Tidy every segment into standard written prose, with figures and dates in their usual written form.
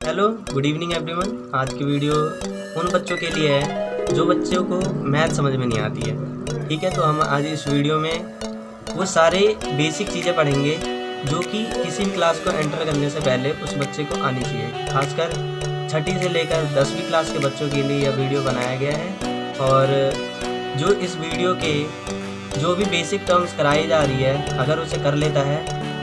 Hello, good evening everyone. आज की video उन बच्चों के लिए है जो बच्चों को मैथ समझ में नहीं आती है। ठीक है, तो हम आज इस वीडियो में वो सारे बेसिक चीज़ें पढ़ेंगे जो कि किसी भी क्लास को एंटर करने से पहले उस बच्चे को आनी चाहिए। खासकर छठी से लेकर 10वीं क्लास के बच्चों के लिए यह वीडियो बनाया गया है। और जो इस वीडियो के जो भी बेसिक टर्म्स कराई जा रही है, अगर उसे कर लेता है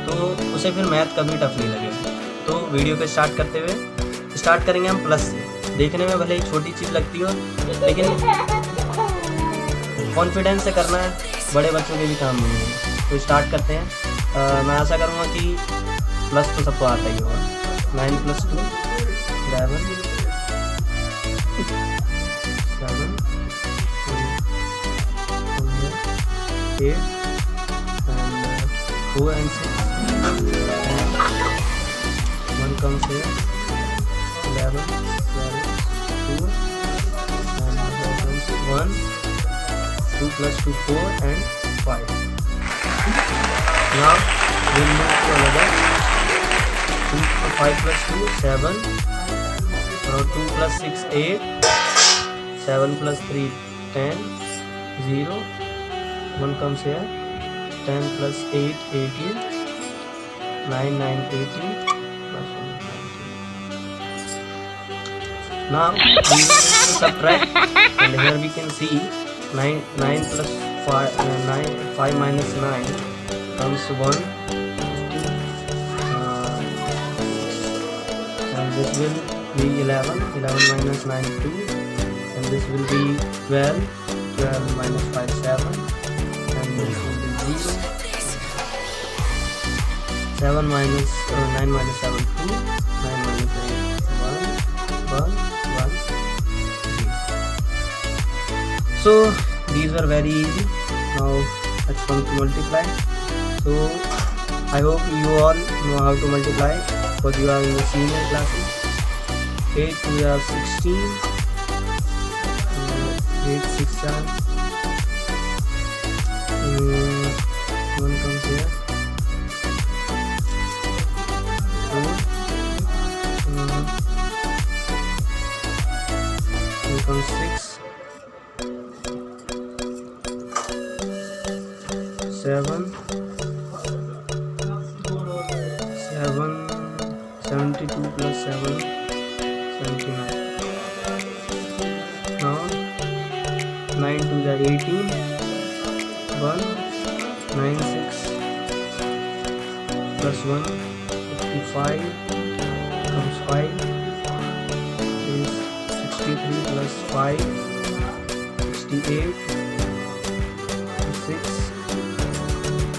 तो उसे फिर मैथ कभी टफ नहीं लगेगा। तो वीडियो को स्टार्ट करेंगे हम प्लस से। देखने में भले ही छोटी चीज़ लगती हो, लेकिन कॉन्फिडेंस से करना है, बड़े बच्चों के भी काम नहीं है। तो स्टार्ट करते हैं। मैं आशा करूँगा कि प्लस तो सबको आता ही होगा। 9 + 2 11 7 8 and 4 and 6 1 comes here 11 12 2 and here comes 1 2 + 2 4 and 5. Now we'll move to another 5 + 2 7. Now 2 + 6 8 7 + 3 10 0 1 comes here 10 + 8 18 9 9 18 plus 1 19. Now we will need to subtract, and here we can see 9 + 5 5 minus 9 comes 1 and this will be 11 minus 9 2, and this will be 12 minus 5 7, and this will be 0 7 minus 9 minus 7 2 9 minus 8 1 1 0. So these were very easy. Now let's come to multiply. So I hope you all know how to multiply because you are in the senior classes. 8 2 are 16, 8 6 are 1 comes here 4 2 comes 6 7 72 plus 7 79. Now 9 2 are 18 1 9 6 plus 1 55 comes 5 is 63 plus 5 68 6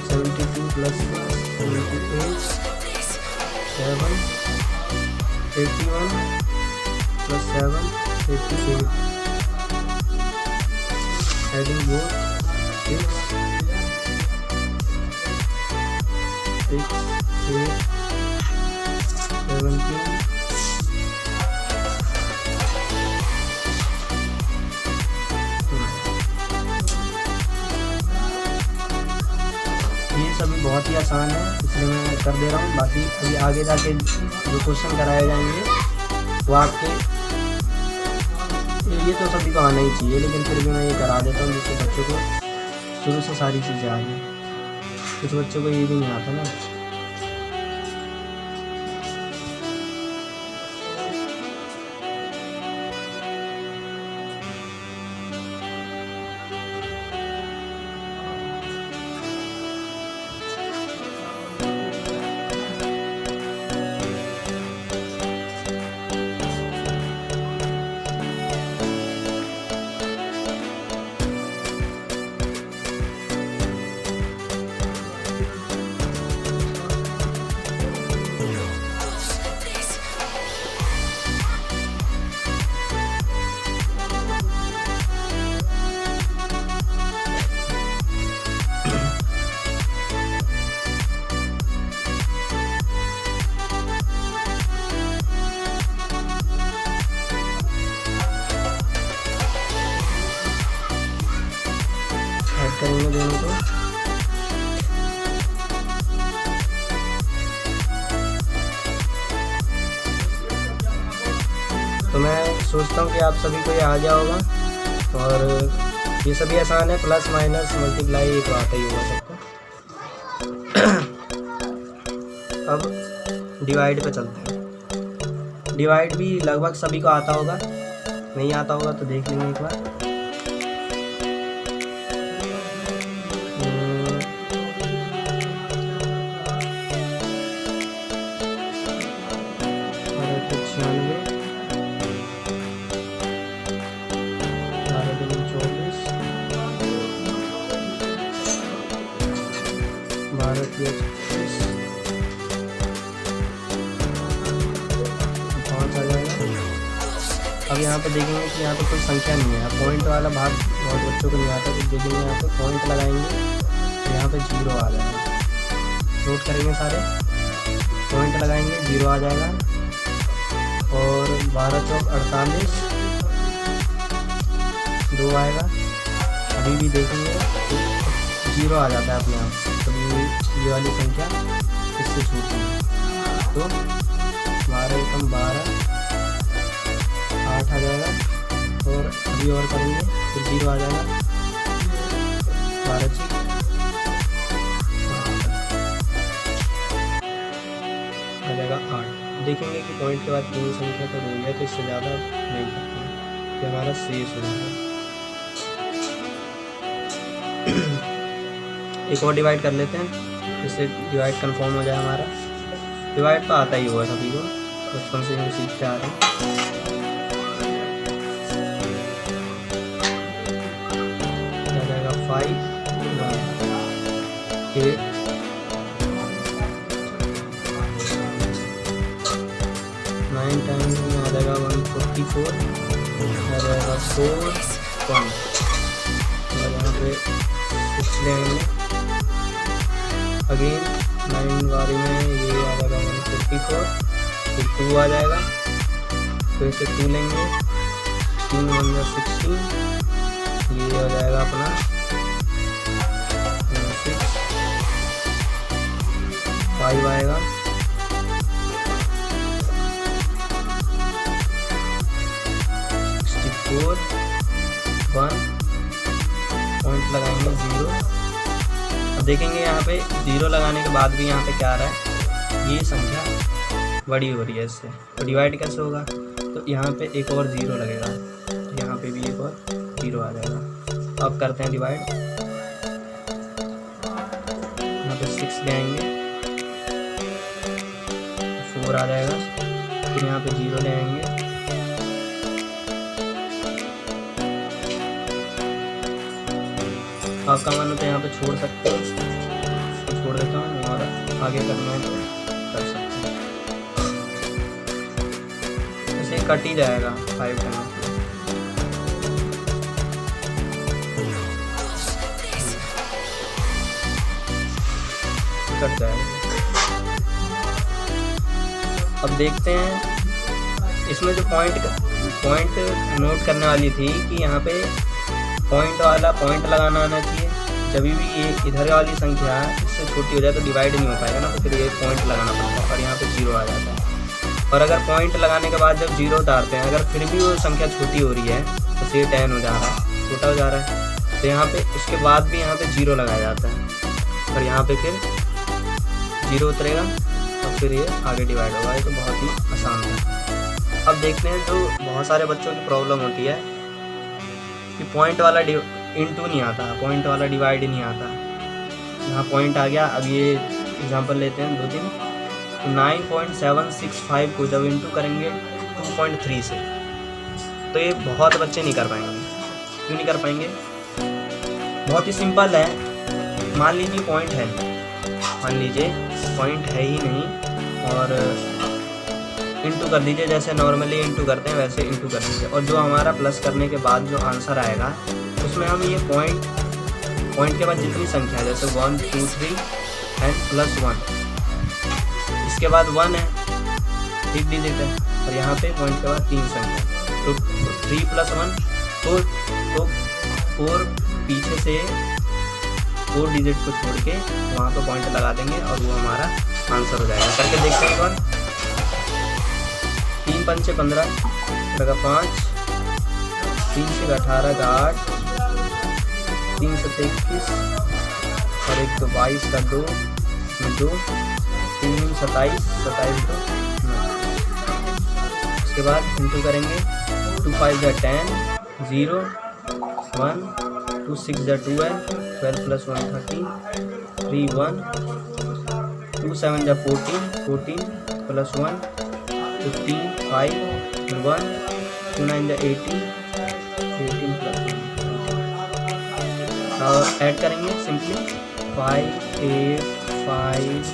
72 plus 6 78 7 81 plus 7 88. Adding both 6 8 17 ये सभी बहुत ही आसान है, इसलिए मैं कर दे रहा हूँ। बाकी अभी आगे जाके जो क्वेश्चन कराए जाएंगे वो आपके ये तो सभी को आना ही चाहिए, लेकिन फिर भी मैं ये करा देता हूँ जिससे बच्चों को शुरू से सारी चीज़ें आ जाए। कुछ बच्चों को ये भी नहीं आता ना। तो मैं सोचता हूँ कि आप सभी को ये आ गया होगा, और ये सभी आसान है, प्लस माइनस मल्टीप्लाई ये तो आता ही होगा सबको। अब डिवाइड पे चलते हैं। डिवाइड भी लगभग सभी को आता होगा, नहीं आता होगा तो देख लेंगे एक बार। अब यहाँ पे देखेंगे कि यहाँ पे कोई संख्या नहीं है, पॉइंट वाला भाग बहुत बच्चों को नहीं आता, तो देखेंगे यहाँ पे पॉइंट लगाएंगे तो यहाँ पे 0 आ जाएगा। नोट करेंगे सारे, पॉइंट लगाएंगे 0 आ जाएगा। और 12 चौक 48 2 आएगा। अभी भी देखेंगे तो 0 आ जाता है अपने आप, तो ये वाली संख्या इससे छूटती है। तो 12 एकम 12 8 आ जाएगा। और अभी और करेंगे फिर 0 आ जाएगा। 12 आ जाएगा 8। देखेंगे कि पॉइंट के बाद 3 संख्या तो हो गया, तो इससे ज़्यादा नहीं करते हैं, तो हमारा शेष हो जाएगा। एक और डिवाइड कर लेते हैं, इससे डिवाइड कंफर्म हो जाए हमारा। डिवाइड तो आता ही होगा सभी को, बचपन से हम सीखते आ रहे हैं। आ जाएगा 5 8 9 टाइम्स में आ जाएगा 144, आ जाएगा 4 1। और यहाँ पे 6 लेंगे अगेन 9 बारी में, ये आ जाएगा 144, फिर 2 आ जाएगा, फिर से 2 लेंगे 3 1 16, ये हो जाएगा अपना 6 5 आएगा 64 1 पॉइंट लगाएंगे 0। अब देखेंगे यहाँ पे 0 लगाने के बाद भी यहाँ पे क्या आ रहा है, ये संख्या बड़ी हो रही है इससे, तो डिवाइड कैसे होगा, तो यहाँ पे एक और 0 लगेगा, यहाँ पे भी एक और 0 आ जाएगा। अब करते हैं डिवाइड, यहाँ पे 6 ले आएंगे 4 आ जाएगा, फिर यहाँ पे 0 ले आएंगे, आपका मन हो तो यहाँ पे छोड़ सकते हो, तो छोड़ देता हूँ, और आगे करना है तो कर सकते हैं। ऐसे कट ही जाएगा 5 करना से। कट जाएगा। अब देखते हैं इसमें जो पॉइंट नोट करने वाली थी कि यहाँ पे पॉइंट वाला पॉइंट लगाना आना चाहिए। जब भी ये इधर वाली संख्या इससे छोटी हो जाए तो डिवाइड नहीं हो पाएगा ना, तो फिर ये पॉइंट लगाना पड़ता है और यहाँ पे 0 आ जाता है। और अगर पॉइंट लगाने के बाद जब 0 उतारते हैं, अगर फिर भी वो संख्या छोटी हो रही है तो ये 10 हो जा रहा है, छोटा हो जा रहा है, तो यहाँ पे उसके बाद भी यहाँ पे 0 लगाया जाता है और यहाँ पे फिर 0 उतरेगा और फिर ये आगे डिवाइड होगा। ये तो बहुत ही आसान है। अब देखते हैं जो बहुत सारे बच्चों की प्रॉब्लम होती है कि पॉइंट वाला इनटू नहीं आता, पॉइंट वाला डिवाइड नहीं आता। यहाँ पॉइंट आ गया। अब ये एग्जांपल लेते हैं 2-3, तो 9.765 को जब इनटू करेंगे 2.3 से, तो ये बहुत बच्चे नहीं कर पाएंगे। क्यों नहीं कर पाएंगे? बहुत ही सिंपल है। मान लीजिए पॉइंट है, मान लीजिए पॉइंट है ही नहीं और इंटू कर दीजिए, जैसे नॉर्मली इंटू करते हैं वैसे इंटू कर दीजिए, और जो हमारा प्लस करने के बाद जो आंसर आएगा उसमें हम ये पॉइंट के बाद जितनी संख्या है, जैसे 1 2 3 एंड प्लस 1, इसके बाद 1 है, ठीक डिजिट है, और यहाँ पे पॉइंट के बाद 3 संख्या, तो 3 + 1 4, तो 4 पीछे से 4 डिजिट को छोड़ के वहाँ पे पॉइंट लगा देंगे और वो हमारा आंसर हो जाएगा। करके देखते हैं एक बार। 3 × 5 = 15, का 5, 3 से 18 का 8, 3 से 21 और 1 तो 22 का 2, 2, 3 27, 27 2। उसके बाद इंटू करेंगे, 2 5 जा 10, 0 1, 2 6 जा 12, 12 प्लस 1 13, 3 1, 2 7 जा 14, 14 प्लस 1 15, 5 1, 2 9 जा 18, 18 प्लस 1। और ऐड करेंगे सिंपली 5 8 5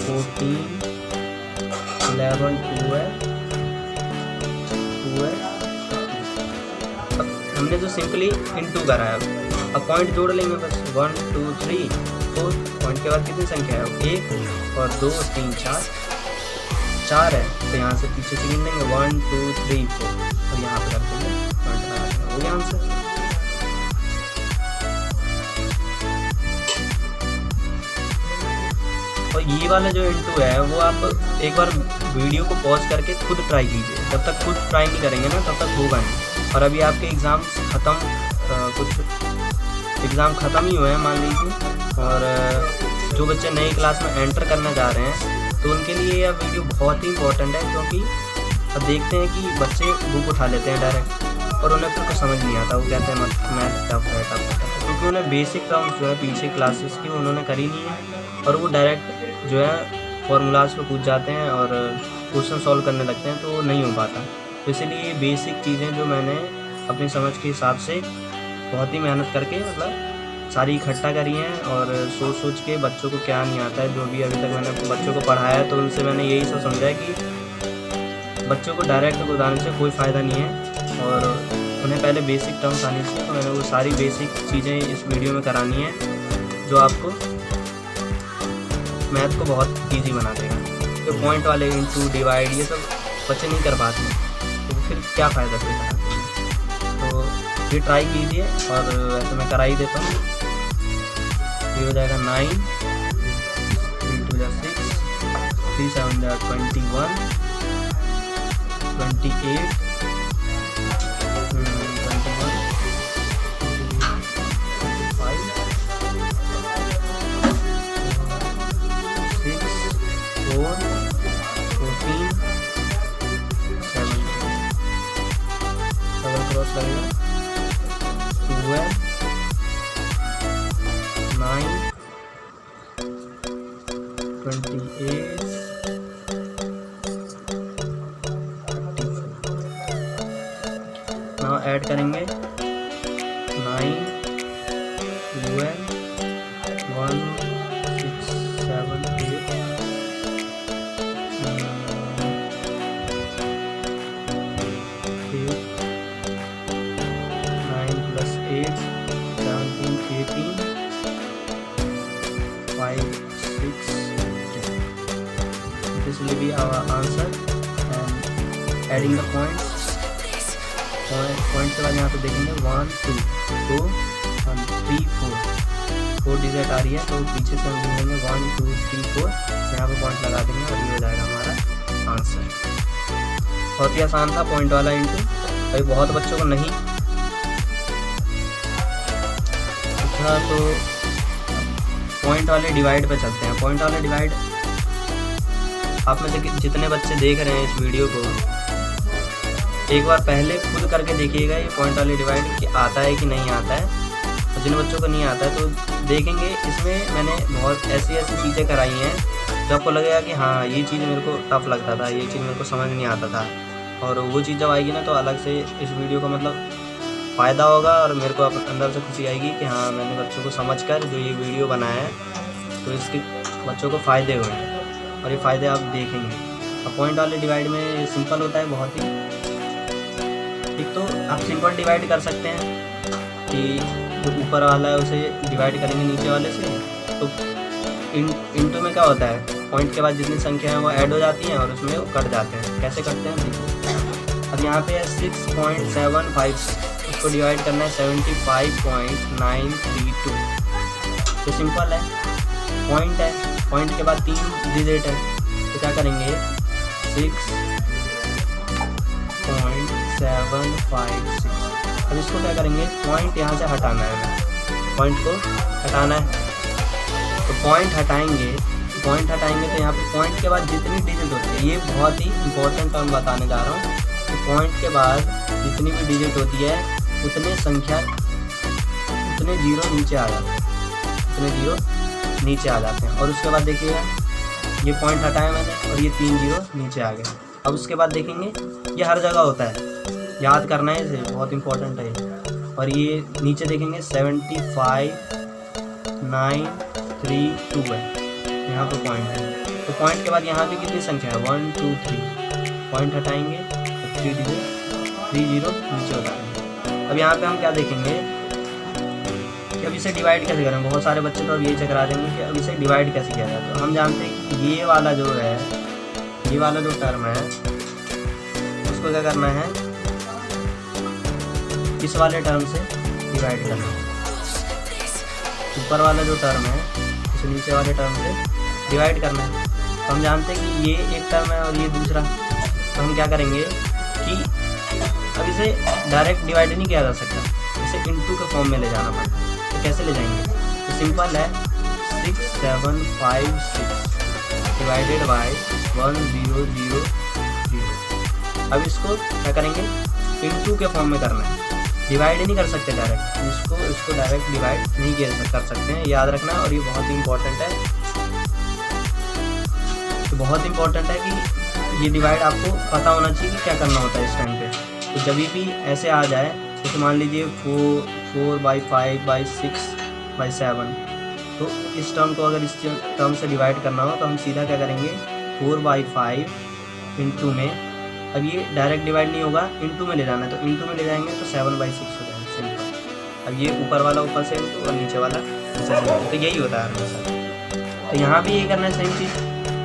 14 11 12 12। हमने तो सिंपली इनटू करा है, अब पॉइंट जोड़ लेंगे बस 1 2 3 4। पॉइंट के बाद कितनी संख्या है, 1 और 2 3 4 है, तो यहाँ से पीछे से गिन लेंगे 1 2 3 4 और यहाँ पर कर देंगे पॉइंट लगा देंगे, हो गया आंसर। और ये वाला जो इनटू है वो आप एक बार वीडियो को पॉज करके खुद ट्राई कीजिए, जब तक खुद ट्राई नहीं करेंगे ना तब तक होगा नहीं। और अभी आपके एग्ज़ाम ख़त्म, कुछ एग्ज़ाम ख़त्म ही हुए हैं मान लीजिए, और जो बच्चे नई क्लास में एंटर करना चाह रहे हैं तो उनके लिए यह वीडियो बहुत ही इंपॉर्टेंट है, क्योंकि अब देखते हैं कि बच्चे बुक उठा लेते हैं डायरेक्ट और उन्हें फिर कुछ समझ नहीं आता, वो कहते हैं मैथ टफ है क्योंकि उन्हें बेसिक टर्म्स जो है पीछे क्लासेस की उन्होंने करी नहीं है और वो डायरेक्ट जो है फॉर्मूलाज पे कूद जाते हैं और क्वेश्चन सॉल्व करने लगते हैं, तो वो नहीं हो पाता। तो इसलिए बेसिक चीज़ें जो मैंने अपनी समझ के हिसाब से बहुत ही मेहनत करके मतलब सारी इकट्ठा करी हैं, और सोच सोच के बच्चों को क्या नहीं आता है, जो भी अभी तक मैंने बच्चों को पढ़ाया है तो उनसे मैंने यही सब समझा है कि बच्चों को डायरेक्ट कुदाने से कोई फ़ायदा नहीं है और उन्हें पहले बेसिक टर्म्स आनी चाहिए। तो मैंने वो सारी बेसिक चीज़ें इस वीडियो में करानी है जो आपको मैथ को बहुत ईजी बना देगा। तो पॉइंट वाले इंटू डिवाइड ये सब बच्चे नहीं कर पाते हैं, तो फिर क्या फ़ायदा फिर। तो ये ट्राई कीजिए, और वैसे मैं करा ही देता हूँ। ये हो जाएगा 9, 3 2 6, 3 7 21, 28, नाउ ऐड करेंगे 9 12 1 6 7 8 9 plus 8 17 18 5 6 3. This will be our answer, and adding the points. Point के बाद यहाँ पे देखेंगे 1 2 2 1 3 4 डिजिट आ रही है, तो पीछे से हम ढूंढेंगे 1 2 3 4, यहाँ पे पॉइंट लगा देंगे और ये हो जाएगा हमारा आंसर। बहुत ही आसान था पॉइंट वाला इंटू, भाई बहुत बच्चों को नहीं। अच्छा, तो पॉइंट वाले डिवाइड पे चलते हैं। पॉइंट वाले डिवाइड आप में से जितने बच्चे देख रहे हैं इस वीडियो को, एक बार पहले खुद करके देखिएगा ये पॉइंट वाले डिवाइड कि आता है कि नहीं आता है। और जिन बच्चों को नहीं आता है तो देखेंगे इसमें मैंने बहुत ऐसी चीज़ें कराई हैं जो आपको लगेगा कि हाँ ये चीज़ मेरे को टफ लगता था, ये चीज़ मेरे को समझ नहीं आता था, और वो चीज़ जब आएगी ना तो अलग से इस वीडियो का मतलब फ़ायदा होगा और मेरे को अंदर से खुशी आएगी कि हाँ मैंने बच्चों को समझ कर जो ये वीडियो बनाया है तो इसके बच्चों को फ़ायदे हुए हैं, और ये फ़ायदे आप देखेंगे। अब पॉइंट वाले डिवाइड में सिंपल होता है बहुत ही। एक तो आप सिंपल डिवाइड कर सकते हैं कि जो ऊपर वाला है उसे डिवाइड करेंगे नीचे वाले से, तो इंटू में क्या होता है, पॉइंट के बाद जितनी संख्या है वो ऐड हो जाती हैं और उसमें वो कट जाते हैं। कैसे कटते हैं देखिए, अब यहाँ पे है 6.75, उसको डिवाइड करना है 75.932, तो सिंपल है। पॉइंट है, पॉइंट के बाद 3 डिजिट है, तो क्या करेंगे 6756। अब इसको क्या करेंगे, पॉइंट यहाँ से हटाना है, हमें पॉइंट को हटाना है। तो पॉइंट हटाएंगे तो यहाँ पे पॉइंट के बाद जितनी डिजिट होती है, ये बहुत ही इंपॉर्टेंट टर्म बताने जा रहा हूँ। तो पॉइंट के बाद जितनी भी डिजिट होती है उतने जीरो नीचे आ जाते हैं, और उसके बाद देखिएगा ये पॉइंट हटाया मैंने और ये 3 जीरो नीचे आ गए। अब उसके बाद देखेंगे ये हर जगह होता है, याद करना है, इसे बहुत इंपॉर्टेंट है ये। और ये नीचे देखेंगे 75 9 3 2 है, यहाँ पे पॉइंट है। तो पॉइंट के बाद यहाँ पे कितनी संख्या है, 1 2 3, पॉइंट हटाएंगे तो 3 जीरो नीचे हो जाएंगे। अब यहाँ पे हम क्या देखेंगे कि अब इसे डिवाइड कैसे करें। बहुत सारे बच्चे तो अब यही चकरा देंगे कि अब इसे डिवाइड कैसे किया जाए। तो हम जानते हैं कि ये वाला जो टर्म है उसको क्या करना है, इस वाले टर्म से डिवाइड करना है। ऊपर वाला जो टर्म है उसे नीचे वाले टर्म से डिवाइड करना है। तो हम जानते हैं कि ये एक टर्म है और ये दूसरा। तो हम क्या करेंगे कि अब इसे डायरेक्ट डिवाइड नहीं किया जा सकता, इसे इनटू के फॉर्म में ले जाना पड़ता है। तो कैसे ले जाएंगे, तो सिंपल है, 6756 डिवाइडेड बाय 1000। अब इसको क्या करेंगे, इनटू के फॉर्म में करना है, डिवाइड नहीं कर सकते डायरेक्ट, इसको डायरेक्ट डिवाइड नहीं कर सकते हैं, याद रखना। और ये बहुत इंपॉर्टेंट है कि ये डिवाइड आपको पता होना चाहिए कि क्या करना होता है इस टाइम पे। तो जब भी ऐसे आ जाए, तो मान लीजिए 4/5/6/7, तो इस टर्म को अगर इस टर्म से डिवाइड करना हो तो हम सीधा क्या करेंगे, 4/5 इंटू में, अब ये डायरेक्ट डिवाइड नहीं होगा, इंटू में ले जाना है, तो इंटू में ले जाएंगे तो 7/6 हो जाएगा, सिंपल। अब ये ऊपर वाला ऊपर से इंटू और नीचे वाला नीचे से इंटू, तो यही होता है हमेशा। तो यहाँ भी ये करना है सेम चीज़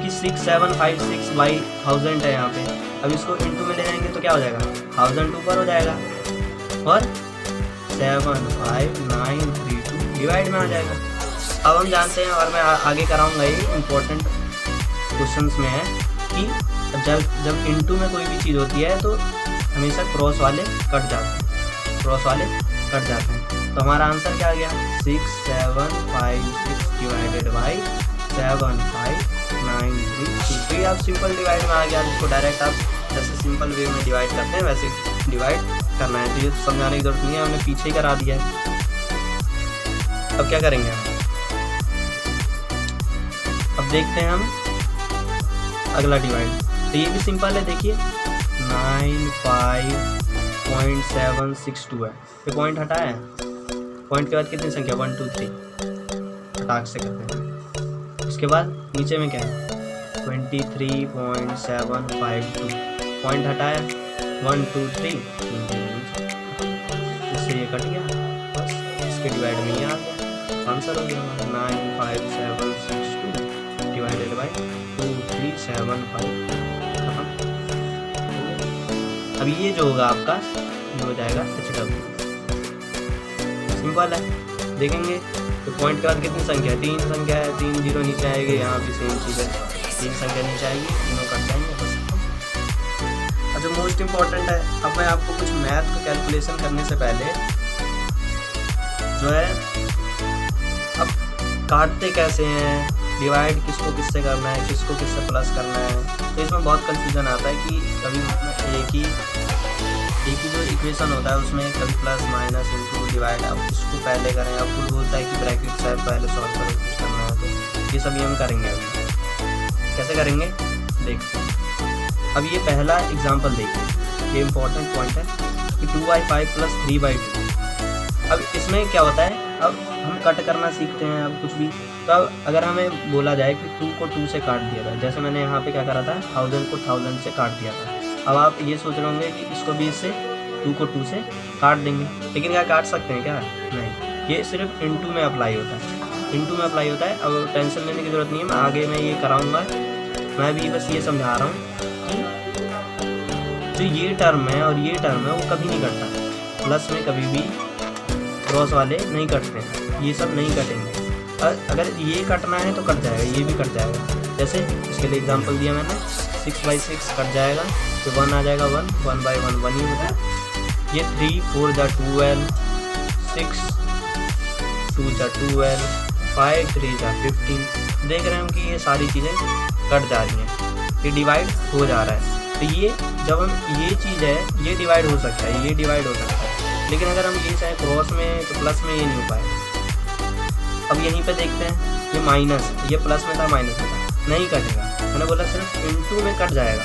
कि 6756/1000 है यहाँ पे। अब इसको इंटू में ले जाएंगे तो क्या हो जाएगा, 1000 ऊपर हो जाएगा और 75932 डिवाइड में आ जाएगा। अब हम जानते हैं, और मैं आगे कराऊंगा, ये इम्पोर्टेंट क्वेश्चंस में है कि जब इंटू में कोई भी चीज़ होती है तो हमेशा क्रॉस वाले कट जाते हैं। तो हमारा आंसर क्या आ गया, 6756 डिवाइडेड बाई 7593। तो ये आप सिंपल डिवाइड में आ गया, जिसको डायरेक्ट आप जैसे सिंपल वे में डिवाइड करते हैं वैसे डिवाइड करना है। तो ये समझाने की जरूरत नहीं है, हमने पीछे ही करा दिया है। अब क्या करेंगे हम, अब देखते हैं हम अगला डिवाइड। तो ये भी सिंपल है, देखिए 95.762 है, ये पॉइंट हटाया है, पॉइंट के बाद कितनी संख्या, 1 2 3, फटाक से करते हैं। उसके बाद नीचे में क्या है, 23.752, पॉइंट हटाया, 1 2 3, इससे ये कट गया, बस इसके डिवाइड में ही आ गया, आंसर हो गया हमारा 95762 डिवाइडेड बाई 2375। अब ये जो होगा आपका ये हो जाएगा HW, सिंपल है। देखेंगे तो पॉइंट के बाद कितनी संख्या है, 3 संख्या है, 3 जीरो नीचे आएगी, यहाँ भी सेम चीज़ है, 3 संख्या नीचे आएगी, तीनों कट जाएंगे बस। अच्छा, मोस्ट इम्पॉर्टेंट है, अब मैं आपको कुछ मैथ को कैलकुलेशन करने से पहले जो है, अब काटते कैसे हैं, डिवाइड किसको किससे करना है, किसको किससे प्लस करना है, तो इसमें बहुत कंफ्यूजन आता है कि कभी एक ही जो इक्वेशन होता है उसमें कभी प्लस माइनस इंटू डिवाइड, अब उसको पहले करें, अब कोई बोलता है कि ब्रैकेट से पहले सॉल्व करो, कुछ करना है। तो ये सभी हम करेंगे, अभी कैसे करेंगे देखते हैं। अब ये पहला एग्जांपल देखिए, ये इंपॉर्टेंट पॉइंट है कि 2/5 + 3/2। अब इसमें क्या होता है, अब हम कट करना सीखते हैं अब कुछ भी, तो अब अगर हमें बोला जाए कि 2 को 2 से काट दिया जाए, जैसे मैंने यहाँ पे क्या करा था, 1000 को 1000 से काट दिया था। अब आप ये सोच रहे होंगे कि इसको भी इससे 2 को 2 से काट देंगे, लेकिन क्या काट सकते हैं क्या, नहीं, ये सिर्फ इंटू में अप्लाई होता है, इंटू में अप्लाई होता है। अब टेंशन लेने की ज़रूरत नहीं है, मैं आगे मैं ये कराऊँगा, मैं भी बस ये समझा रहा हूँ कि जो ये टर्म है और ये टर्म है वो कभी नहीं कटता, प्लस में कभी भी क्रॉस वाले नहीं कटते हैं, ये सब नहीं कटेंगे। अगर ये कटना है तो कट जाएगा, ये भी कट जाएगा। जैसे इसके लिए एग्जांपल दिया मैंने 6/6 कट जाएगा, तो 1 आ जाएगा, 1 1/1 1 ही होता है। ये 3 4 जा 12, 6 2 जा 12, 5 3 जा 15। देख रहे हैं हम कि ये सारी चीज़ें कट जा रही हैं, ये डिवाइड हो जा रहा है। तो ये जब हम ये चीज़ है, ये डिवाइड हो सकता है, ये डिवाइड हो सकता है, लेकिन अगर हम ये चाहे क्रॉस में तो प्लस में ये नहीं हो पाएगा। अब यहीं पे देखते हैं, ये माइनस, ये प्लस में था माइनस में था, नहीं कटेगा। मैंने बोला सिर्फ इनटू में कट जाएगा,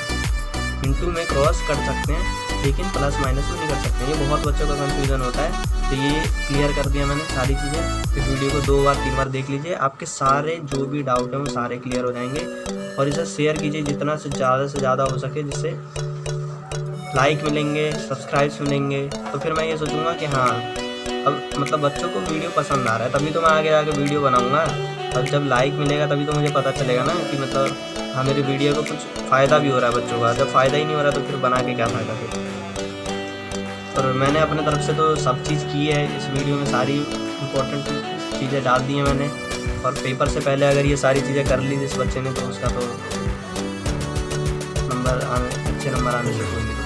इनटू में क्रॉस कर सकते हैं, लेकिन प्लस माइनस में नहीं कर सकते। ये बहुत बच्चों का कंफ्यूजन होता है, तो ये क्लियर कर दिया मैंने सारी चीज़ें। इस वीडियो को 2 बार 3 बार देख लीजिए, आपके सारे जो भी डाउट हैं वो सारे क्लियर हो जाएंगे। और इसे शेयर कीजिए जितना से ज़्यादा हो सके, जिससे लाइक मिलेंगे, सब्सक्राइब्स मिलेंगे। तो फिर मैं ये सोचूंगा कि हाँ, अब मतलब बच्चों को वीडियो पसंद आ रहा है, तभी तो मैं आगे आगे वीडियो बनाऊंगा। अब जब लाइक मिलेगा तभी तो मुझे पता चलेगा ना कि मतलब हाँ, मेरी वीडियो को कुछ फ़ायदा भी हो रहा है बच्चों का। जब फ़ायदा ही नहीं हो रहा तो फिर बना के क्या फ़ायदा फिर। और मैंने अपने तरफ से तो सब चीज़ की है, इस वीडियो में सारी इम्पोर्टेंट चीज़ें डाल दी हैं मैंने। और पेपर से पहले अगर ये सारी चीज़ें कर ली जिस बच्चे ने, तो उसका तो अच्छे नंबर आने से कोई नहीं।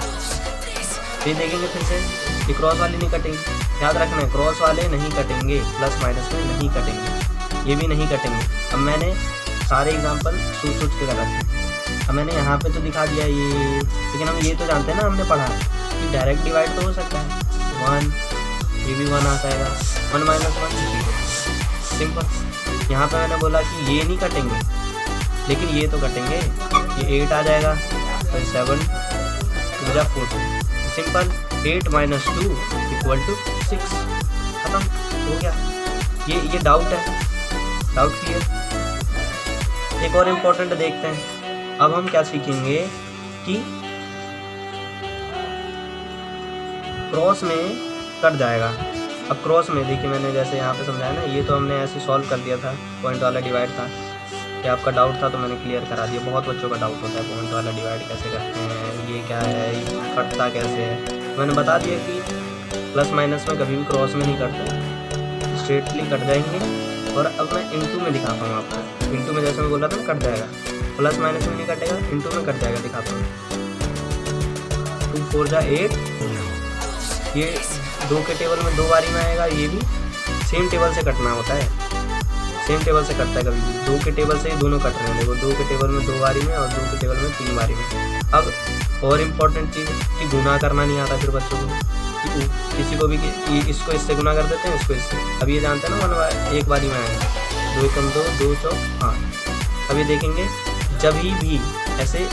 ये देखेंगे फिर से, ये क्रॉस वाले नहीं कटेंगे, याद रखना है, क्रॉस वाले नहीं कटेंगे, प्लस माइनस में नहीं कटेंगे, ये भी नहीं कटेंगे। अब मैंने सारे एग्जांपल सोच के कर रखे। अब मैंने यहाँ पे तो दिखा दिया ये, लेकिन हम ये तो जानते हैं ना, हमने पढ़ा कि डायरेक्ट डिवाइड तो हो सकता है, 1, ये भी 1 आ जाएगा, 1 - 1 सिंपल। यहाँ पे मैंने बोला कि ये नहीं कटेंगे, लेकिन ये तो कटेंगे, ये 8 आ जाएगा, फिर 7 2 जा 14, सिंपल। 8 - 2 = 6, खत्म हो गया। ये डाउट है, डाउट क्लियर। एक और इम्पोर्टेंट देखते हैं। अब हम क्या सीखेंगे कि क्रॉस में कट जाएगा। अब क्रॉस में देखिए, मैंने जैसे यहाँ पे समझाया ना, ये तो हमने ऐसे सॉल्व कर दिया था, पॉइंट वाला डिवाइड था। ये आपका डाउट था तो मैंने क्लियर करा दिया। बहुत बच्चों का डाउट होता है पॉइंट वाला डिवाइड कैसे करते हैं, ये क्या है, ये कटता कैसे है। मैंने बता दिया कि प्लस माइनस में कभी भी क्रॉस में नहीं कटते, स्ट्रेटली कट जाएंगे। और अब मैं इनटू में दिखाता हूँ आपको। इनटू में जैसे मैं बोला था कट जाएगा, प्लस माइनस में नहीं कटेगा, इनटू में कट जाएगा, दिखाता हूँ। 2 4 जा 8, ये 2 के टेबल में 2 बारी में आएगा, ये भी सेम टेबल से कटना होता है, सेम टेबल से कटता है कभी भी। 2 के टेबल से ये दोनों कट रहे हैं, देखो 2 के टेबल में 2 बारी में और 2 के टेबल में 3 बारी में। अब और इम्पोर्टेंट चीज़ कि गुना करना नहीं आता फिर बच्चों को, कि किसी को भी कि इसको इससे गुना कर देते हैं, इसको इससे। अब ये जानते हैं ना, 1 बारी में आएगा, 2 एकम 2, 2 चौक 8। अब ये देखेंगे, जब भी ऐसे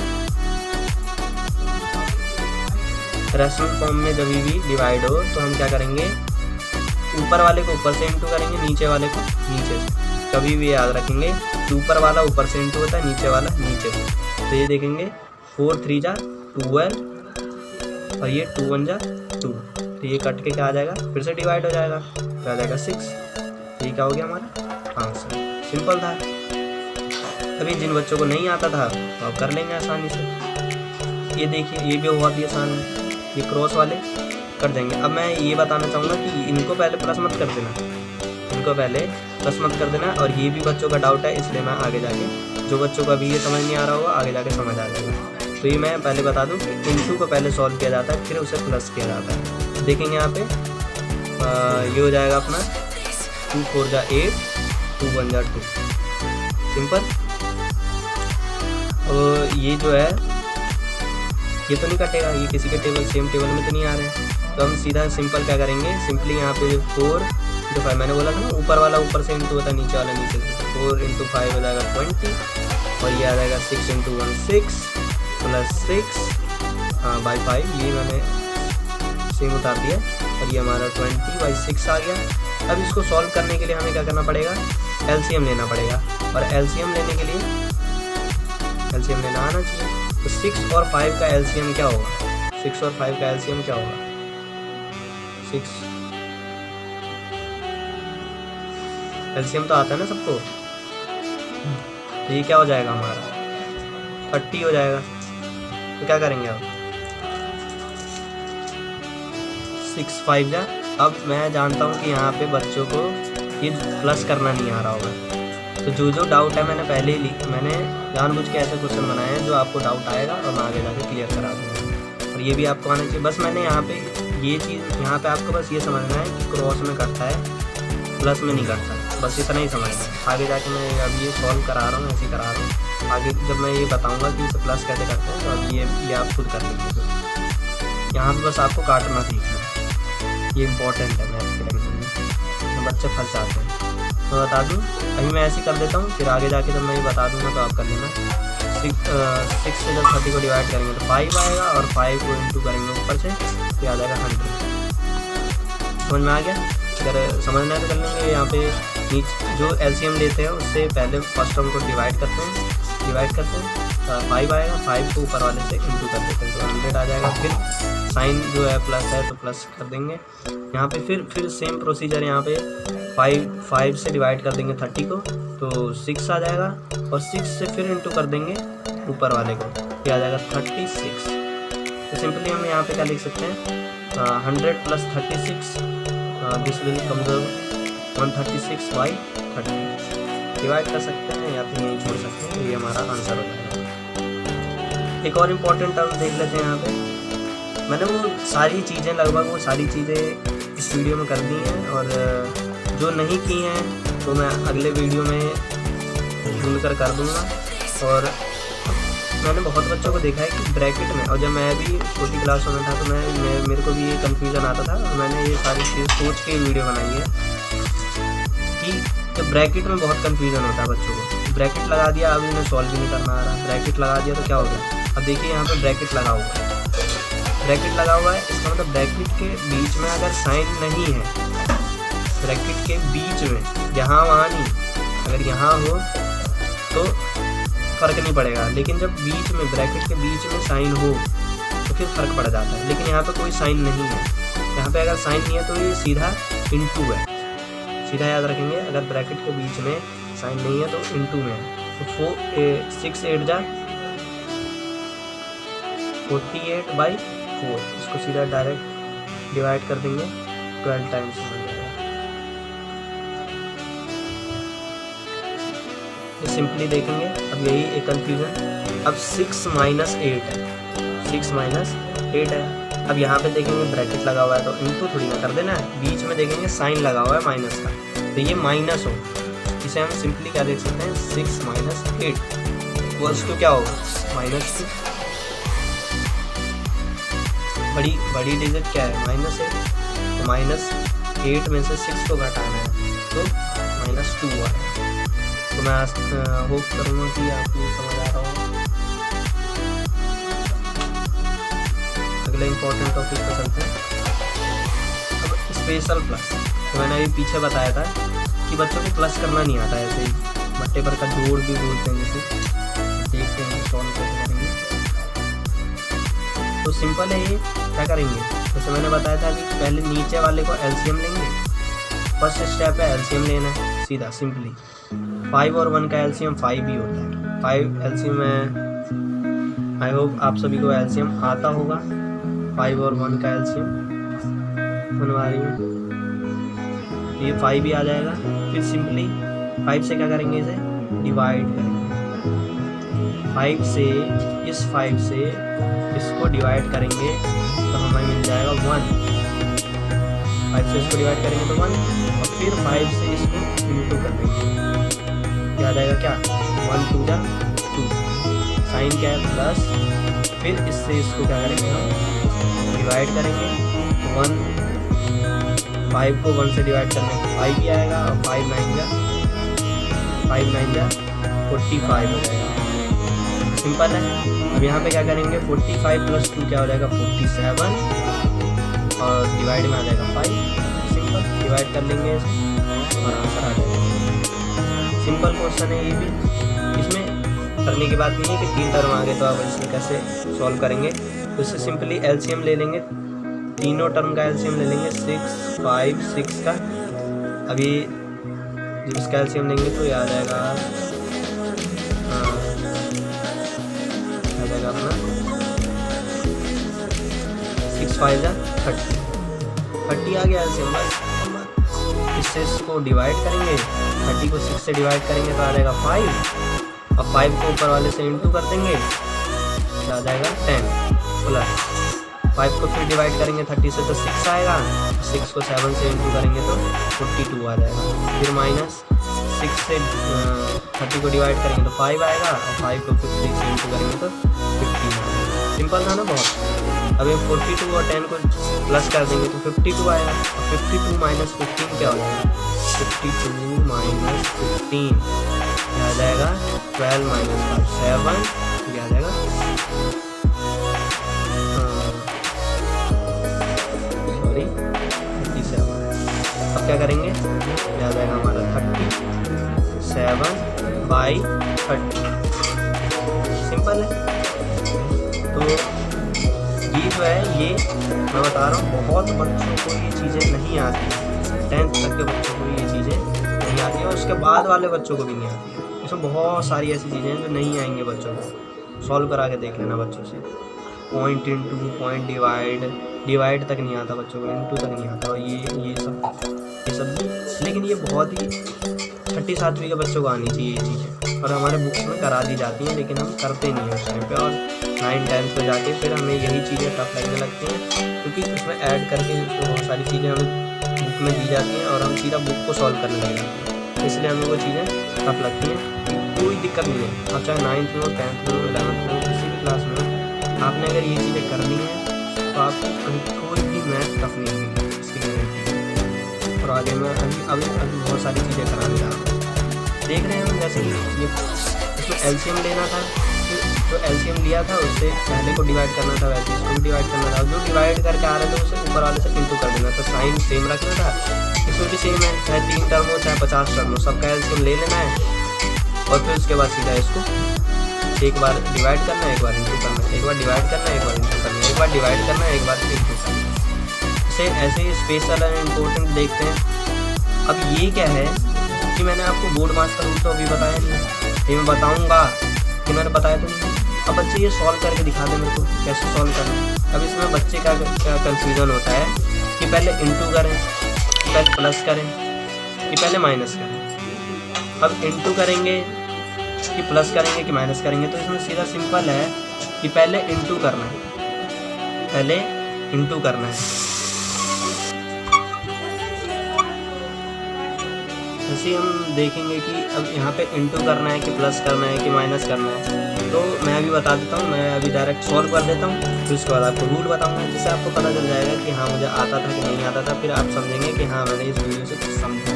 रेशनल फॉर्म में जब भी डिवाइड हो तो हम क्या करेंगे, ऊपर वाले को ऊपर से इंटू करेंगे, नीचे वाले को नीचे से। कभी भी याद रखेंगे कि ऊपर वाला ऊपर से इंटू होता है, नीचे वाला नीचे से। तो ये देखेंगे 4 3 जा 12 और ये 2 1 जा 2, तो ये कट के क्या आ जाएगा, फिर से डिवाइड हो जाएगा, तो आ जाएगा 6। ये क्या हो गया हमारा आंसर, सिंपल था। अभी जिन बच्चों को नहीं आता था तो आप कर लेंगे आसानी से। ये देखिए, ये भी बहुत ही आसान है, ये क्रॉस वाले कर देंगे। अब मैं ये बताना चाहूँगा कि इनको पहले प्लस मत कर देना, इनको पहले प्लस मत कर देना। और ये भी बच्चों का डाउट है, इसलिए मैं आगे जाके, जो बच्चों का भी ये समझ नहीं आ रहा होगा, आगे जाके समझ आ जाएगा। तो ये मैं पहले बता दूँ कि इनटू को पहले सॉल्व किया जाता है, फिर उसे प्लस किया जाता है। देखेंगे यहाँ पे ये हो जाएगा अपना 2 4 जा 8, 2 1 जा 2, सिंपल। और ये जो है ये तो नहीं कटेगा, ये किसी के टेबल सेम टेबल में तो नहीं आ रहे हैं, तो हम सीधा सिंपल क्या करेंगे, सिंपली यहाँ पे 4 × 5, मैंने बोला था ना ऊपर वाला ऊपर से इंटू होता है, नीचे वाला नीचे से। 4 × 5 हो जाएगा 20, और ये आ जाएगा 6 × 1 6 + 6/5, ये मैंने सेम उतार दिया, और ये हमारा 20/6 आ गया। अब इसको सॉल्व करने के लिए हमें क्या करना पड़ेगा, एलसीएम लेना पड़ेगा। और एलसीएम लेने के लिए एलसीएम लेना आना चाहिए। तो 6 और 5 का एलसीएम क्या होगा, 6 और 5 का एलसीएम क्या होगा, 6 एलसीएम तो आता है ना सबको, तो ये क्या हो जाएगा हमारा 30 हो जाएगा। तो क्या करेंगे अब, 6 5 जा। अब मैं जानता हूँ कि यहाँ पे बच्चों को ये प्लस करना नहीं आ रहा होगा, तो जो डाउट है मैंने जानबूझ के ऐसे क्वेश्चन बनाए हैं जो आपको डाउट आएगा और मैं आगे जाके क्लियर करा दूँगा। और ये भी आपको आना चाहिए। बस मैंने यहाँ पे ये चीज़ यहाँ पे आपको बस ये समझना है कि क्रॉस में करता है, प्लस में नहीं करता है, बस इतना ही समझना है। आगे जाके मैं अब ये सॉल्व करा रहा हूँ, ऐसे ही करा रहा हूँ। आगे जब मैं ये बताऊँगा कि इसे प्लस कैसे करते हैं, तो अब ये आप खुद कर लीजिए। यहाँ पे बस आपको काटना सीखना है, ये इंपॉर्टेंट है मैथ के टाइम में, बच्चे फंस जाते हैं। मैं बता दूँ, अभी मैं ऐसे ही कर देता हूँ, फिर आगे जाके जब मैं ये बता दूँगा तो आप कर लेना। 6 से जब 30 को डिवाइड करेंगे तो 5 आएगा, और 5 को इंटू करेंगे ऊपर से तो आ जाएगा 100। समझ में आ गया? अगर समझना है तो कर लेंगे। यहाँ पे नीचे जो एलसीएम लेते हैं उससे पहले फर्स्ट टर्म को डिवाइड करते हैं 5 आएगा, 5 को ऊपर वाले से इंटू कर देते हैं तो 100 आ जाएगा। फिर साइन जो है प्लस है तो प्लस कर देंगे। यहाँ पे फिर सेम प्रोसीजर, यहाँ पे 5 से डिवाइड कर देंगे 30 को तो 6 आ जाएगा, और 6 से फिर इंटू कर देंगे ऊपर वाले को, ये आ जाएगा 36। तो सिंपली हम यहाँ पे क्या लिख सकते हैं, 100 + 36 दिस विल कम 136/30 डिवाइड कर सकते हैं या फिर यहीं छोड़ सकते हैं। ये हमारा आंसर हो जाएगा। एक और इम्पॉर्टेंट टर्म देख लेते हैं। यहाँ पे मैंने वो सारी चीज़ें लगभग इस वीडियो में कर दी हैं, और जो नहीं की हैं तो मैं अगले वीडियो में ढूंढ कर दूँगा। और मैंने बहुत बच्चों को देखा है कि ब्रैकेट में, और जब मैं भी छोटी क्लास में था तो मेरे को भी ये कन्फ्यूज़न आता था, और मैंने ये सारी चीज़ सोच के वीडियो बनाई है कि जब ब्रैकेट में बहुत कन्फ्यूज़न होता है बच्चों को। ब्रैकेट लगा दिया, अब इन्हें सॉल्व भी नहीं करना आ रहा। ब्रैकेट लगा दिया तो क्या हो गया, अब देखिए यहाँ पे ब्रैकेट लगा हुआ है। ब्रैकेट लगा हुआ है, इसका मतलब ब्रैकेट के बीच में अगर साइन नहीं है, ब्रैकेट के बीच में यहाँ वहाँ नहीं, अगर यहाँ हो तो फ़र्क नहीं पड़ेगा, लेकिन जब बीच में ब्रैकेट के बीच में साइन हो तो फिर फ़र्क पड़ जाता है। लेकिन यहाँ पे कोई साइन नहीं है, यहाँ पे अगर साइन नहीं है तो ये सीधा इंटू है, सीधा याद रखेंगे। अगर ब्रैकेट के बीच में साइन नहीं है तो इंटू में है। तो 6 8 जा 48/4, इसको सीधा डायरेक्ट डिवाइड कर देंगे 12 टाइम्स बन जाएगा। सिंपली देखेंगे, अब यही एक कन्फ्यूजन। अब 6 - 8 है, 6 - 8 है। अब यहाँ पे देखेंगे ब्रैकेट लगा हुआ है तो इनको थोड़ी ना कर देना है, बीच में देखेंगे साइन लगा हुआ है माइनस का, तो ये माइनस हो, इसे हम सिंपली क्या देख सकते हैं, 6 - 8 इक्वल्स टू क्या होगा, -2। बड़ी डिजिट क्या है, माइनस है, तो -8 में से 6 को घटाना है तो -2 आएगा। तो मैं होप करूँगा कि आपको समझ आ रहा होगा। अगले इम्पोर्टेंट टॉपिक पर चलते हैं। अब स्पेशल प्लस, तो मैंने अभी पीछे बताया था कि बच्चों को प्लस करना नहीं आता है, ऐसे ही बट्टे पर का जोड़ भी बोलते हैं, जैसे देखते हैं सॉल्व कैसे करेंगे। तो सिंपल है, ये क्या करेंगे, जैसे मैंने बताया था कि पहले नीचे वाले को एलसीएम लेंगे। फर्स्ट स्टेप है एलसीएम लेना है, सीधा सिंपली 5 और 1 का एलसीएम 5 ही होता है। 5 एलसीएम है, आई होप आप सभी को एलसीएम आता होगा। 5 और 1 का एलसीएम बनवा रही हूँ, ये 5 ही आ जाएगा। फिर सिंपली 5 से क्या करेंगे, इसे डिवाइड करेंगे। 5 से इसको डिवाइड करेंगे तो हमें मिल जाएगा 1। 5 से इसको डिवाइड करेंगे तो 1, और फिर 5 से इसको इंटू कर देंगे, क्या आ जाएगा, क्या 1 2 जा 2, साइन क्या है प्लस। फिर इससे इसको क्या करेंगे, हम डिवाइड करेंगे 1, 5 को 1 से डिवाइड करने को 5 ही आएगा, और 5 9 जा 45 हो जाएगा। सिंपल है। अब यहाँ पे क्या करेंगे, 45 + 2 क्या हो जाएगा, 47, और डिवाइड में आ जाएगा 5। सिंपल डिवाइड कर लेंगे और आंसर आ जाएगा। सिंपल क्वेश्चन है ये भी, इसमें करने की बात नहीं है कि 3 टर्म आ गए तो आप इसमें कैसे सॉल्व करेंगे। तो इससे सिंपली एलसीएम ले लेंगे, तीनों टर्म का एलसीएम ले लेंगे, 6 5 6 का। अभी जब इसका एलसीएम लेंगे तो ये आ जाएगा अपना 6 5 जा 30 आ गया एलसीएम। इससे इसको डिवाइड करेंगे, 30 को 6 से डिवाइड करेंगे तो आ जाएगा 5, और 5 को ऊपर वाले से इंटू कर देंगे तो आ जाएगा 10, प्लस 5 को फिर डिवाइड करेंगे 30 से तो 6 आएगा, 6 को 7 से इंटू करेंगे तो 42 आ जाएगा, फिर माइनस 6 से 30 को डिवाइड करेंगे तो 5 आएगा, और 5 को 50 से इंटू करेंगे तो 15 आएगा। सिंपल था ना बहुत। अब ये 42 और 10 को प्लस कर देंगे तो 52 आएगा, और 52 माइनस 15 क्या हो जाएगा, 52 माइनस 15 क्या आ जाएगा, 12 माइनस 5 7 क्या आ जाएगा, सॉरी 37। अब क्या करेंगे, क्या आ जाएगा हमारा 37/30। सिंपल है। तो ये जो है, ये मैं बता रहा हूँ बहुत बच्चों को ये चीज़ें नहीं आती, 10th तक के बच्चों को ये चीज़ें नहीं आती है, और उसके बाद वाले बच्चों को भी नहीं आती है। इसमें बहुत सारी ऐसी चीज़ें हैं जो नहीं आएंगे बच्चों को, सॉल्व करा के देख लेना बच्चों से। पॉइंट इंटू, पॉइंट डिवाइड तक नहीं आता बच्चों को, इंटू तक नहीं आता, और ये सब लेकिन ये बहुत ही 6ठी 7वीं के बच्चों को आनी चाहिए ये चीज़ें, और हमारे बुक्स में करा दी जाती हैं, लेकिन हम करते नहीं हैं उस टाइम पे, और 9th 10th पे जाके फिर हमें यही चीज़ें टफ लगने लगती हैं, क्योंकि उसमें ऐड करके बहुत सारी चीज़ें हमें बुक में दी जाती हैं और हम सीधा बुक को सॉल्व करने लग जाते हैं, इसलिए हमें वो चीज़ें टफ लगती हैं। कोई दिक्कत नहीं है, आप चाहे 9th में हो, 10th में हो, 11th में हो, किसी भी क्लास में हो, आपने अगर ये चीज़ें करनी है तो आपको कोई भी मैथ टफ नहीं होगी, इसकी गारंटी। और आगे मैं अभी बहुत सारी चीज़ें कराने जा रहा हूँ। देख रहे हैं हम, जैसे कि ये इसमें एलसीएम लेना था, तो एलसीएम लिया था, उससे पहले को डिवाइड करना था, वैसे इसको भी डिवाइड करना था, जो डिवाइड करके आ रहे थे उसे ऊपर वाले से इंटू कर देना था, साइन सेम रखना था। इसमें भी सेम है, चाहे 3 टर्म हो चाहे 50 टर्म हो, सबका एलसीएम ले लेना है, और फिर उसके बाद सीधा इसको एक बार डिवाइड करना है, एक बार इंटू करना है, एक बार डिवाइड करना है, एक बार इंटू करना है, एक बार डिवाइड करना है, एक बार इंटू करना है। इसे ऐसे ही स्पेशल और इम्पोर्टेंट देखते हैं। अब ये क्या है कि मैंने आपको बोर्ड मास का रूल तो अभी बताया नहीं, ये मैं बताऊँगा कि मैंने बताया तो नहीं। अब बच्चे ये सॉल्व करके दिखा दें मेरे को कैसे सॉल्व करना है। अब इसमें बच्चे का क्या कन्फ्यूज़न होता है कि पहले इंटू करें, पहले प्लस करें, कि पहले माइनस करें। अब इंटू करेंगे कि प्लस करेंगे कि माइनस करेंगे, तो इसमें सीधा सिंपल है कि पहले इंटू करना है, पहले इंटू करना है। जैसे हम देखेंगे कि अब यहाँ पे इंटू करना है कि प्लस करना है कि माइनस करना है, तो मैं अभी बता देता हूँ, मैं अभी डायरेक्ट सॉल्व कर देता हूँ, फिर उसके बाद आपको रूल बताऊँगा, जिससे आपको पता चल जाएगा कि हाँ मुझे आता था कि नहीं आता था, फिर आप समझेंगे कि हाँ मैंने इस वीडियो से कुछ समझा।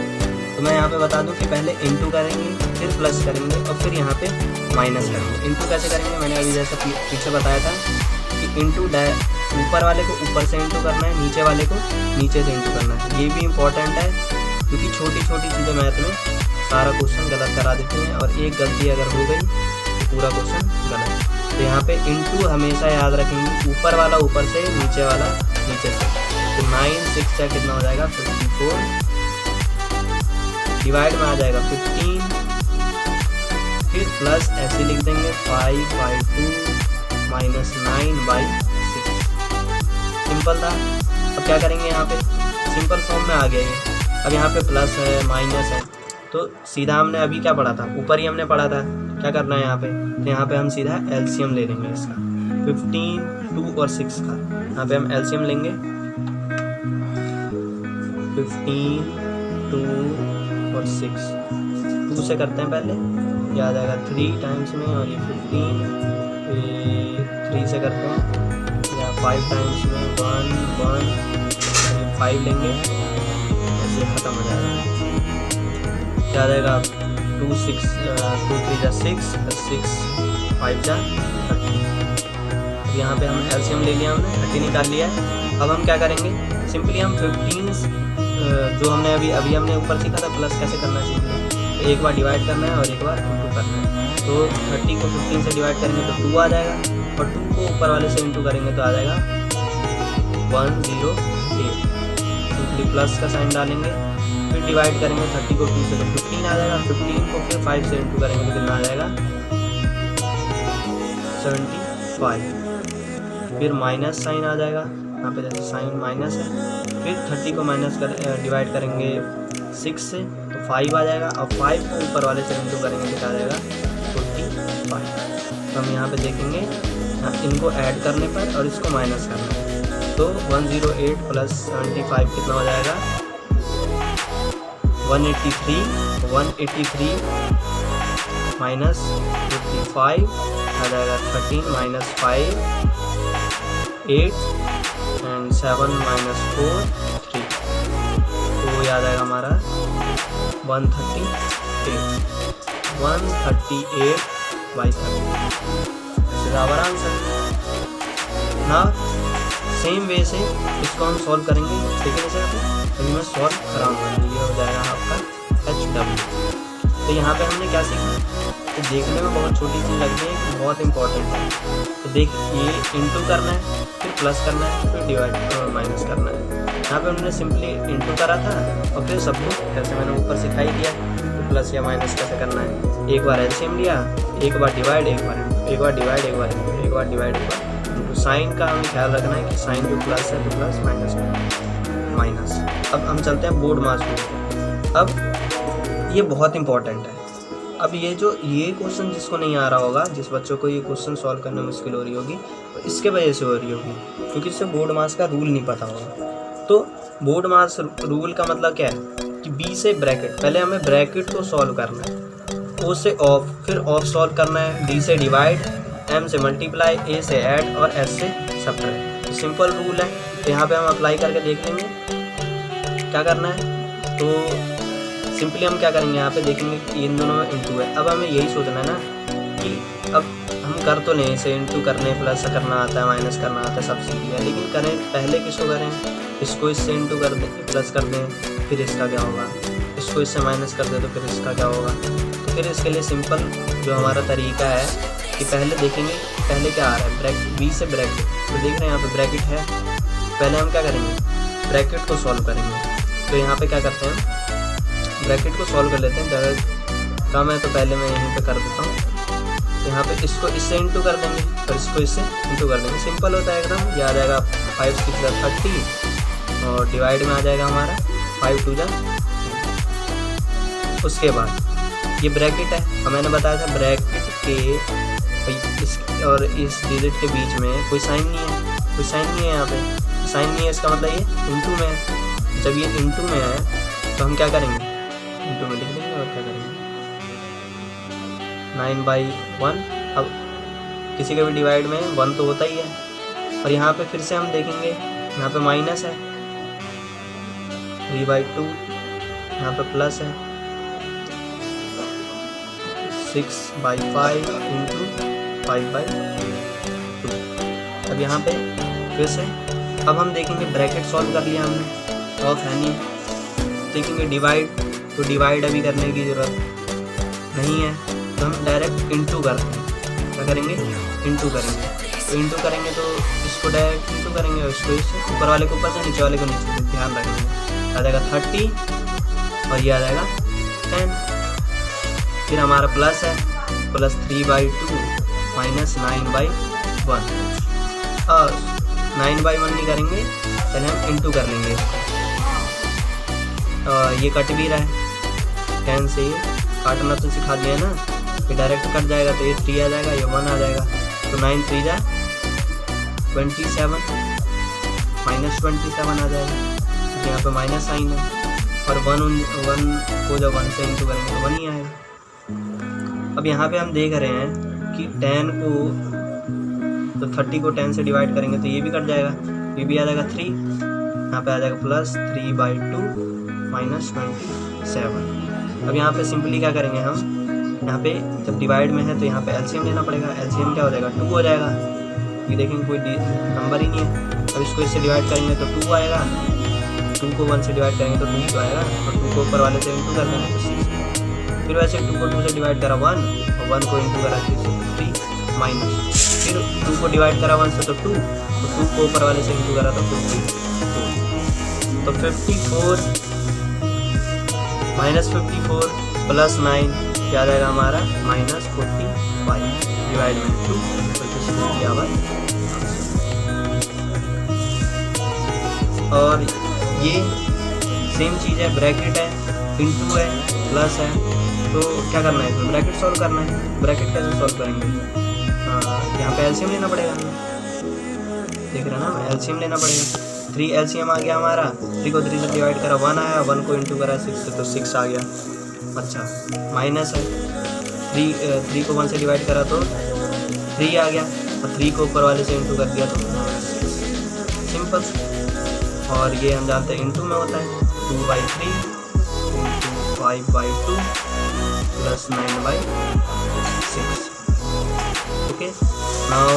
तो मैं यहाँ पे बता दूँ कि पहले इंटू करेंगे, फिर प्लस करेंगे, और फिर यहाँ पे माइनस करेंगे। इंटू कैसे करेंगे, मैंने अभी जैसे पीछे बताया था कि इंटू ऊपर वाले को ऊपर से इंटू करना है, नीचे वाले को नीचे से इंटू करना है। ये भी इम्पोर्टेंट है, क्योंकि छोटी छोटी चीज़ें मैथ में सारा क्वेश्चन गलत करा देते हैं, और एक गलती अगर हो गई तो पूरा क्वेश्चन गलत। तो यहाँ पे इंटू हमेशा याद रखेंगे, ऊपर वाला ऊपर से, नीचे वाला नीचे से। तो 9 6 का कितना हो जाएगा 54, डिवाइड में आ जाएगा 15, फिर प्लस ऐसे लिख देंगे 5/2 माइनस 9/6। सिंपल था। अब क्या करेंगे, यहाँ पे सिंपल फॉर्म में आ गया ये। अब यहाँ पे प्लस है माइनस है, तो सीधा हमने अभी क्या पढ़ा था, ऊपर ही हमने पढ़ा था क्या करना है यहाँ पे, तो यहाँ पे हम सीधा एलसीएम ले लेंगे इसका, 15, 2 और 6 का। यहाँ पे हम एलसीएम लेंगे, 15, 2 और 6। 2 से करते हैं पहले, ये आ जाएगा 3 टाइम्स में, और ये 15, 3 से करते हैं, या 5 टाइम्स में, 1 1, 5 लेंगे, ऐसे ख़त्म हो जाएगा। क्या आ जाएगा 2 3 जा 6, 6 5 जा 30। अब यहाँ पे हम एलसीएम ले लिया, हमने 30 निकाल लिया है। अब हम क्या करेंगे, सिंपली हम 15 जो हमने अभी हमने ऊपर सीखा था प्लस कैसे करना है, सिंपली एक बार डिवाइड करना है और एक बार इंटू करना है। तो 30 को 15 से डिवाइड करेंगे तो 2 आ जाएगा, और 2 को ऊपर वाले से इंटू करेंगे तो आ जाएगा 108। सिंपली प्लस का साइन डालेंगे, फिर डिवाइड करेंगे 30 को 2 से तो 15 आ जाएगा, 15 को फिर 5 से इंटू करेंगे तो कितना आ जाएगा 75। फिर माइनस साइन आ जाएगा, यहाँ पे जैसे साइन माइनस है, फिर 30 को माइनस कर डिवाइड करेंगे 6 से तो 5 आ जाएगा, और 5 को ऊपर वाले से इंटू करेंगे तो क्या आ जाएगा 45। तो हम यहाँ पे देखेंगे इनको ऐड करने पर और इसको माइनस करना है, तो 108 प्लस 75 कितना हो जाएगा 183 माइनस 55 आ जाएगा 13 माइनस 5 8 एंड 7 माइनस 4 3, तो ये आ जाएगा हमारा 138/30। This is our answer. Now same way से इसको हम सॉल्व करेंगे, ठीक है। अभी मैं सॉल्व कराऊंगा, ये हो जाएगा आपका HW। तो यहाँ पे हमने क्या सीखा, तो देखने में बहुत छोटी चीज़ लगती है, बहुत इंपॉर्टेंट है। तो देख, ये इंटू करना है, फिर प्लस करना है, फिर डिवाइड और माइनस करना है। यहाँ पे हमने सिंपली इंटू करा था और फिर सबको ऐसे मैंने ऊपर सिखाई दिया तो प्लस या माइनस कैसे करना है। एक बार एलसीएम लिया, एक बार डिवाइड, एक बार डिवाइड, एक बार डिवाइड। साइन का हमें ख्याल रखना है कि साइन जो प्लस है तो प्लस, माइनस का माइनस। अब हम चलते हैं बोर्ड मास में। अब ये बहुत इंपॉर्टेंट है। अब ये क्वेश्चन जिसको नहीं आ रहा होगा, जिस बच्चों को ये क्वेश्चन सॉल्व करने में मुश्किल हो रही होगी, तो इसके वजह से हो रही होगी क्योंकि इससे बोर्ड मास का रूल नहीं पता होगा। तो बोर्ड मास रूल का मतलब क्या है कि बी से ब्रैकेट, पहले हमें ब्रैकेट को सॉल्व करना है, ओ से ऑफ, फिर ऑफ सॉल्व करना है, डी से डिवाइड, एम से मल्टीप्लाई, ए से ऐड और एस से सब्ट्रैक्ट। सिंपल रूल है, तो यहाँ पे हम अप्लाई करके देख लेंगे क्या करना है। तो सिंपली हम क्या करेंगे, यहाँ पे देखेंगे कि इन दोनों में इंटू है। अब हमें यही सोचना है ना कि अब हम कर तो नहीं, इसे इंटू करने, प्लस करना आता है, माइनस करना आता है, सब सीख लिया, लेकिन करें पहले किसको करें, इसको इससे इंटू कर दें, प्लस कर दें, फिर इसका क्या होगा, इसको इससे माइनस कर दें तो फिर इसका क्या होगा। तो फिर इसके लिए सिंपल जो हमारा तरीका है कि पहले देखेंगे पहले क्या आ रहा है, बी से ब्रैकेट। तो देख रहे हैं यहाँ पे ब्रैकेट है, पहले हम क्या करेंगे, ब्रैकेट को सॉल्व करेंगे। तो यहाँ पे क्या करते हैं, ब्रैकेट को सॉल्व कर लेते हैं, जगह कम है तो पहले मैं यहीं पे कर देता हूँ। तो यहाँ पे इसको इससे इंटू कर देंगे और इसको इससे इंटू कर देंगे, सिंपल होता है एकदम। ये आ जाएगा 5 6 30 और डिवाइड में आ जाएगा हमारा 5 2 3। उसके बाद ये ब्रैकेट है, मैंने बताया था ब्रैकेट के इस और इस डिजिट के बीच में कोई साइन नहीं है, यहाँ पे साइन नहीं है, इसका मतलब ये इंटू में है। जब ये इंटू में है तो हम क्या करेंगे, इंटू में लिख देंगे और क्या करेंगे 9/1। अब किसी का भी डिवाइड में 1 तो होता ही है, और यहाँ पे फिर से हम देखेंगे, यहाँ पे माइनस है 3/2, यहाँ पे प्लस है 6/5 इंटू 5/2। अब यहाँ पे फिर से अब हम देखेंगे ब्रैकेट सॉल्व कर लिया हमने, ऑफ है नहीं, देखेंगे डिवाइड, तो डिवाइड अभी करने की ज़रूरत नहीं है, तो हम डायरेक्ट इंटू करते हैं। क्या करेंगे, इंटू करेंगे। तो इंटू करेंगे तो इसको डायरेक्ट इंटू करेंगे और इसको इससे, ऊपर वाले को ऊपर से, नीचे वाले को नीचे से, ध्यान रखेंगे। आ जाएगा 30 और ये आ जाएगा 10। फिर हमारा प्लस है, प्लस 3/2 माइनस 9/1, और 9/1 नहीं करेंगे, पहले हम इंटू कर लेंगे इसको। ये कट भी रहा है 10 से, ये काटना तो सिखा दिया ना, ये डायरेक्ट कट जाएगा, तो ये 3 आ जाएगा, ये 1 आ जाएगा, तो 9 3 जा 27 माइनस 27 आ जाएगा, तो यहाँ पे माइनस साइन है, और 1 को जब 1 से इंटू करेंगे तो 1 ही आएगा। अब यहाँ पे हम देख रहे हैं कि 10 को, तो 30 को 10 से डिवाइड करेंगे तो ये भी कट जाएगा, ये भी आ जाएगा 3, यहाँ पे आ जाएगा प्लस 3/2 माइनस 27। अब यहाँ पे सिंपली क्या करेंगे हम, यहाँ पे जब डिवाइड में है तो यहाँ पे एलसीएम लेना पड़ेगा। एलसीएम क्या हो जाएगा, 2 हो जाएगा, ये देखेंगे कोई नंबर ही नहीं है। अब इसको इससे डिवाइड करेंगे तो 2 आएगा, 2 को 1 से डिवाइड करेंगे तो 2 आएगा, और 2 को ऊपर वाले से इंटू कर देंगे तो 6। फिर वैसे 2 को 2 से डिवाइड करा 1, और 1 को इंटू करा 3 माइनस, फिर 2 को डिवाइड करा 1 से तो 2, तो 2 को ऊपर वाले से इंटू करा तो 52। तो 54 माइनस 54 प्लस 9 क्या आ जाएगा हमारा, माइनस 45 डिवाइड में 2, तो इसको किया हुआ। और ये सेम चीज़ है, ब्रैकेट है, इंटू है प्लस है, तो क्या करना है इसमें ब्रैकेट सॉल्व करना है। ब्रैकेट कैसे सॉल्व करेंगे, यहाँ पे एलसीएम लेना पड़ेगा, देख रहे हैं ना, एलसीएम लेना पड़ेगा। 3 एलसीएम आ गया हमारा, 3 को 3 से डिवाइड करा 1 आया, 1 को इंटू करा 6 से तो 6 आ गया। अच्छा माइनस है, 3 को 1 से डिवाइड करा तो 3 आ गया, और 3 को ऊपर वाले से इंटू कर दिया तो सिंपल। और ये हम जानते हैं इंटू में होता है 2/3 into 5/2 plus 9/6। Okay, now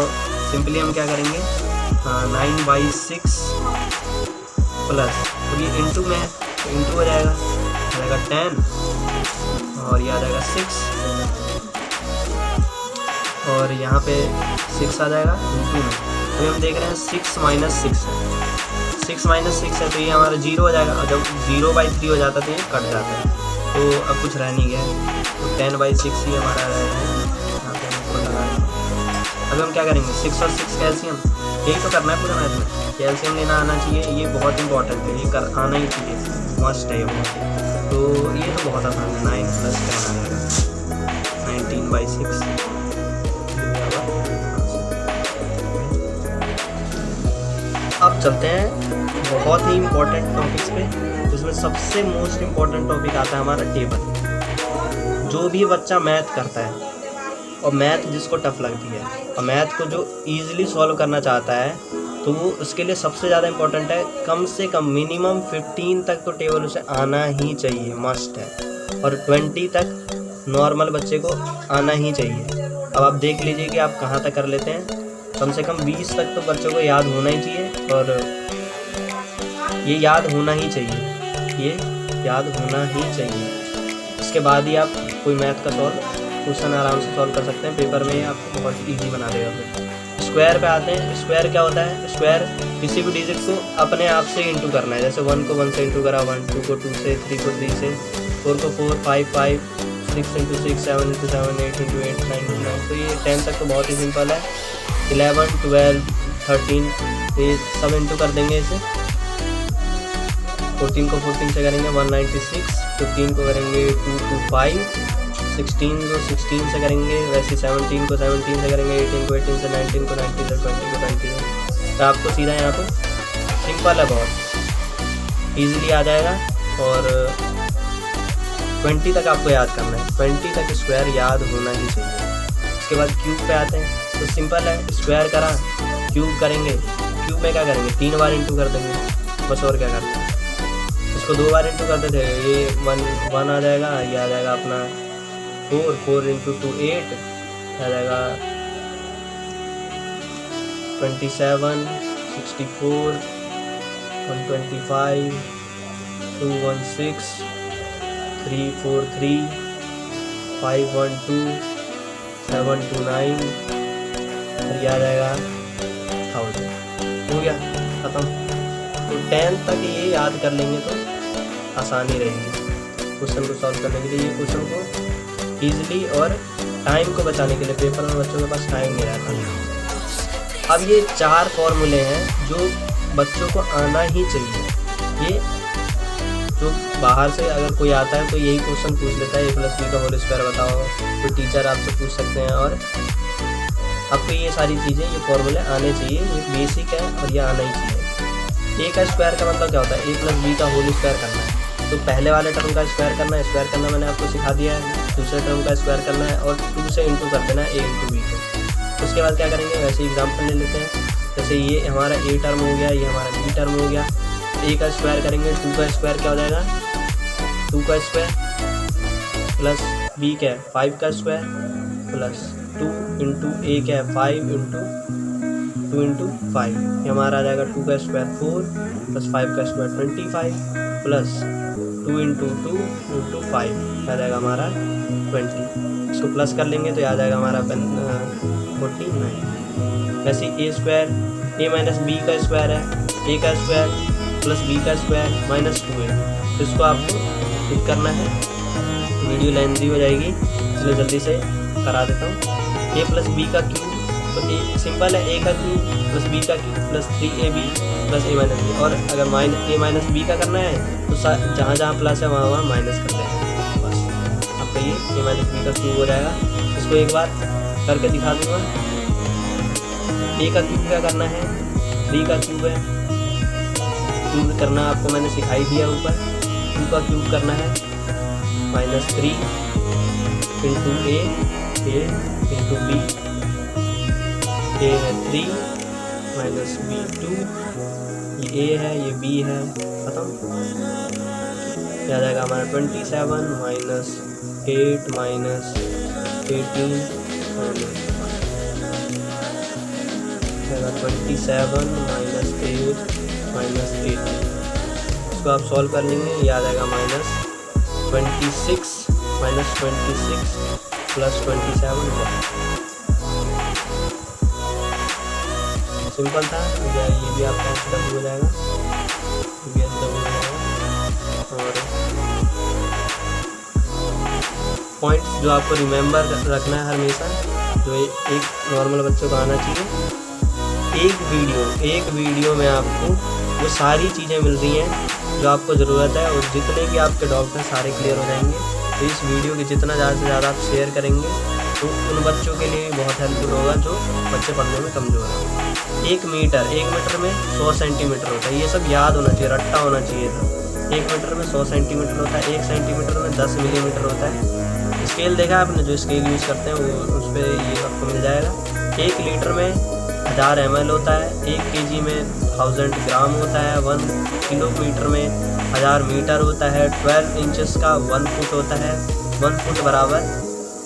simply हम क्या करेंगे, 9/6 प्लस, और ये इंटू में है तो इंटू हो जाएगा 10, और ये आ जाएगा 6, और यहाँ पे 6 आ जाएगा इंटू में। तो हम देख रहे हैं 6 - 6 है, 6 - 6 है तो ये हमारा 0 हो जाएगा, और जब 0/3 हो जाता है तो ये कट जाता है, तो अब कुछ रह नहीं गया, तो 10/6 ही हमारा रहेगा। यहाँ पे हमको लगा है। अब हम क्या करेंगे, 6 और 6 का एलसीएम, यही तो करना है पूरा मैथ में, कि एलसीएम लेना आना चाहिए, ये बहुत इंपॉर्टेंट है, ये कर आना ही चाहिए, मस्ट है ये। तो ये तो बहुत आसान है, 9 + 10 आ जाएगा 19/6। अब चलते हैं बहुत ही इम्पोर्टेंट टॉपिक्स पे, जिसमें सबसे मोस्ट इम्पोर्टेंट टॉपिक आता है हमारा टेबल। जो भी बच्चा मैथ करता है, और मैथ जिसको टफ लगती है, और मैथ को जो ईजिली सॉल्व करना चाहता है, तो वो उसके लिए सबसे ज़्यादा इम्पोर्टेंट है, कम से कम मिनिमम 15 तक तो टेबल उसे आना ही चाहिए, मस्ट है, और 20 तक नॉर्मल बच्चे को आना ही चाहिए। अब आप देख लीजिए कि आप कहाँ तक कर लेते हैं, कम से कम 20 तक तो बच्चों को याद होना ही चाहिए, और ये याद होना ही चाहिए, ये याद होना ही चाहिए। इसके बाद ही आप कोई मैथ का क्वेश्चन आराम से सॉल्व कर सकते हैं, पेपर में आपको बहुत इजी बना देगा। फिर स्क्वायर पे आते हैं। स्क्वायर क्या होता है, स्क्वायर किसी भी डिजिट को अपने आप से इंटू करना है, जैसे 1 को 1 से इंटू करा 1, 2 को 2 से, 3 को 3 से, 4 को 4, 5 5, 6 × 6, 7 × 7, 8 × 8, 9 × 9। तो ये 10 तक तो बहुत ही सिंपल है। 11, 12, 13 ये सब इंटू कर देंगे इसे। 14 को 14 से करेंगे 196, 15 को करेंगे 225, 16 को 16 से करेंगे, वैसे 17 को 17 से करेंगे, 18 को 18 से, 19 को 19 से, 20 को 20 से। तो आपको सीधा यहाँ पे सिंपल है, बहुत इजीली आ जाएगा। और 20 तक आपको याद करना है, 20 तक स्क्वायर याद होना ही चाहिए। उसके बाद क्यूब पे आते हैं, तो सिंपल है, स्क्वायर करा क्यूब करेंगे, क्यूब में क्या करेंगे 3 बार इंटू कर देंगे बस, और क्या करते हैं। इसको 2 बार इंटू करते थे, ये 1 आ जाएगा, ये आ जाएगा अपना 4 × 2 8 आ जाएगा 27, 64, 125, 216, 343, 512, 729, और ये आ जाएगा 1000। हो गया ख़त्म। तो 10 तक ये याद कर लेंगे तो आसानी रहेगी क्वेश्चन को सॉल्व करने के लिए। ये क्वेश्चन को ईजिली और टाइम को बचाने के लिए, पेपर में बच्चों के पास टाइम नहीं रहता। अब ये 4 फॉर्मूले हैं जो बच्चों को आना ही चाहिए। ये जो बाहर से अगर कोई आता है तो यही क्वेश्चन पूछ लेता है, a + b का होल स्क्वायर बताओ, तो टीचर आपसे पूछ सकते हैं। और आपको ये सारी चीज़ें, ये फॉर्मूले आने चाहिए, ये बेसिक है और ये आना ही चाहिए। a का स्क्वायर का मतलब क्या होता है, a + b का होल स्क्वायर करना है। तो पहले वाले टर्म का स्क्वायर करना मैंने आपको सिखा दिया है। दूसरे टर्म का स्क्वायर करना है और 2 से इंटू कर देना है a × b को। उसके बाद क्या करेंगे, वैसे एग्जाम्पल ले लेते हैं। जैसे ये हमारा a टर्म हो गया, ये हमारा b टर्म हो गया। a का स्क्वायर करेंगे, 2 का स्क्वायर क्या हो जाएगा 2 का स्क्वायर, प्लस b क्या है 5 का स्क्वायर, प्लस 2 × a क्या है 5 × 2 × 5, ये हमारा आ जाएगा 2 का स्क्वायर 4, प्लस 5 का स्क्वायर 25, प्लस 2 × 2 × 5 आ जाएगा हमारा 20। इसको प्लस कर लेंगे तो आ जाएगा हमारा 49। वैसे a स्क्वायर a - b का स्क्वायर है, a का स्क्वायर प्लस b का स्क्वायर -2 है। तो इसको आपको ठीक करना है, वीडियो लेंथी हो जाएगी इसलिए जल्दी से करा देता हूँ। a + b का क्यूब तो ए सिंपल है, a का क्यूब प्लस b का cube plus 3ab plus a minus b। और अगर a माइनस b का करना है तो जहाँ जहाँ प्लस है वहाँ वहाँ माइनस कर देना बस। आपका ये a माइनस b का क्यूब हो जाएगा। इसको एक बार करके दिखा दूँगा। a का क्यूब क्या करना है, 3 का क्यूब है, क्यूब करना आपको मैंने सिखाई दिया ऊपर। 2 का क्यूब करना है -3 into a into b, a है 3 माइनस b 2, ये a है ये b है, खत्म। ये आ जाएगा हमारा 27 minus 8 minus 18 minus 27 minus 8 minus 8। इसको आप सॉल्व कर लेंगे, ये आ जाएगा -26 माइनस 26 प्लस 27। सिंपल था, ये भी आपका डबल हो जाएगा, ये डबल हो जाएगा। और पॉइंट्स जो आपको रिमेंबर रखना है हमेशा, जो एक नॉर्मल बच्चों को आना चाहिए, एक वीडियो में आपको वो सारी चीज़ें मिल रही हैं जो आपको ज़रूरत है, और जितने भी आपके डाउट हैं सारे क्लियर हो जाएंगे। तो इस वीडियो की जितना ज़्यादा से ज़्यादा आप शेयर करेंगे तो उन बच्चों के लिए बहुत हेल्पफुल होगा जो बच्चे पढ़ने में कमज़ोर हैं। 1 मीटर में 100 सेंटीमीटर होता है, ये सब याद होना चाहिए, रट्टा होना चाहिए था। 1 मीटर में 100 सेंटीमीटर होता है, 1 सेंटीमीटर में 10 मिलीमीटर होता है। स्केल देखा आपने, जो स्केल यूज़ करते हैं वो उस पर ये आपको मिल जाएगा। 1 लीटर में 1000 ml होता है, 1 kg में 1000 ग्राम होता है, 1 किलोमीटर में 1000 मीटर होता है, 12 इंचेस का 1 फुट होता है, 1 फुट बराबर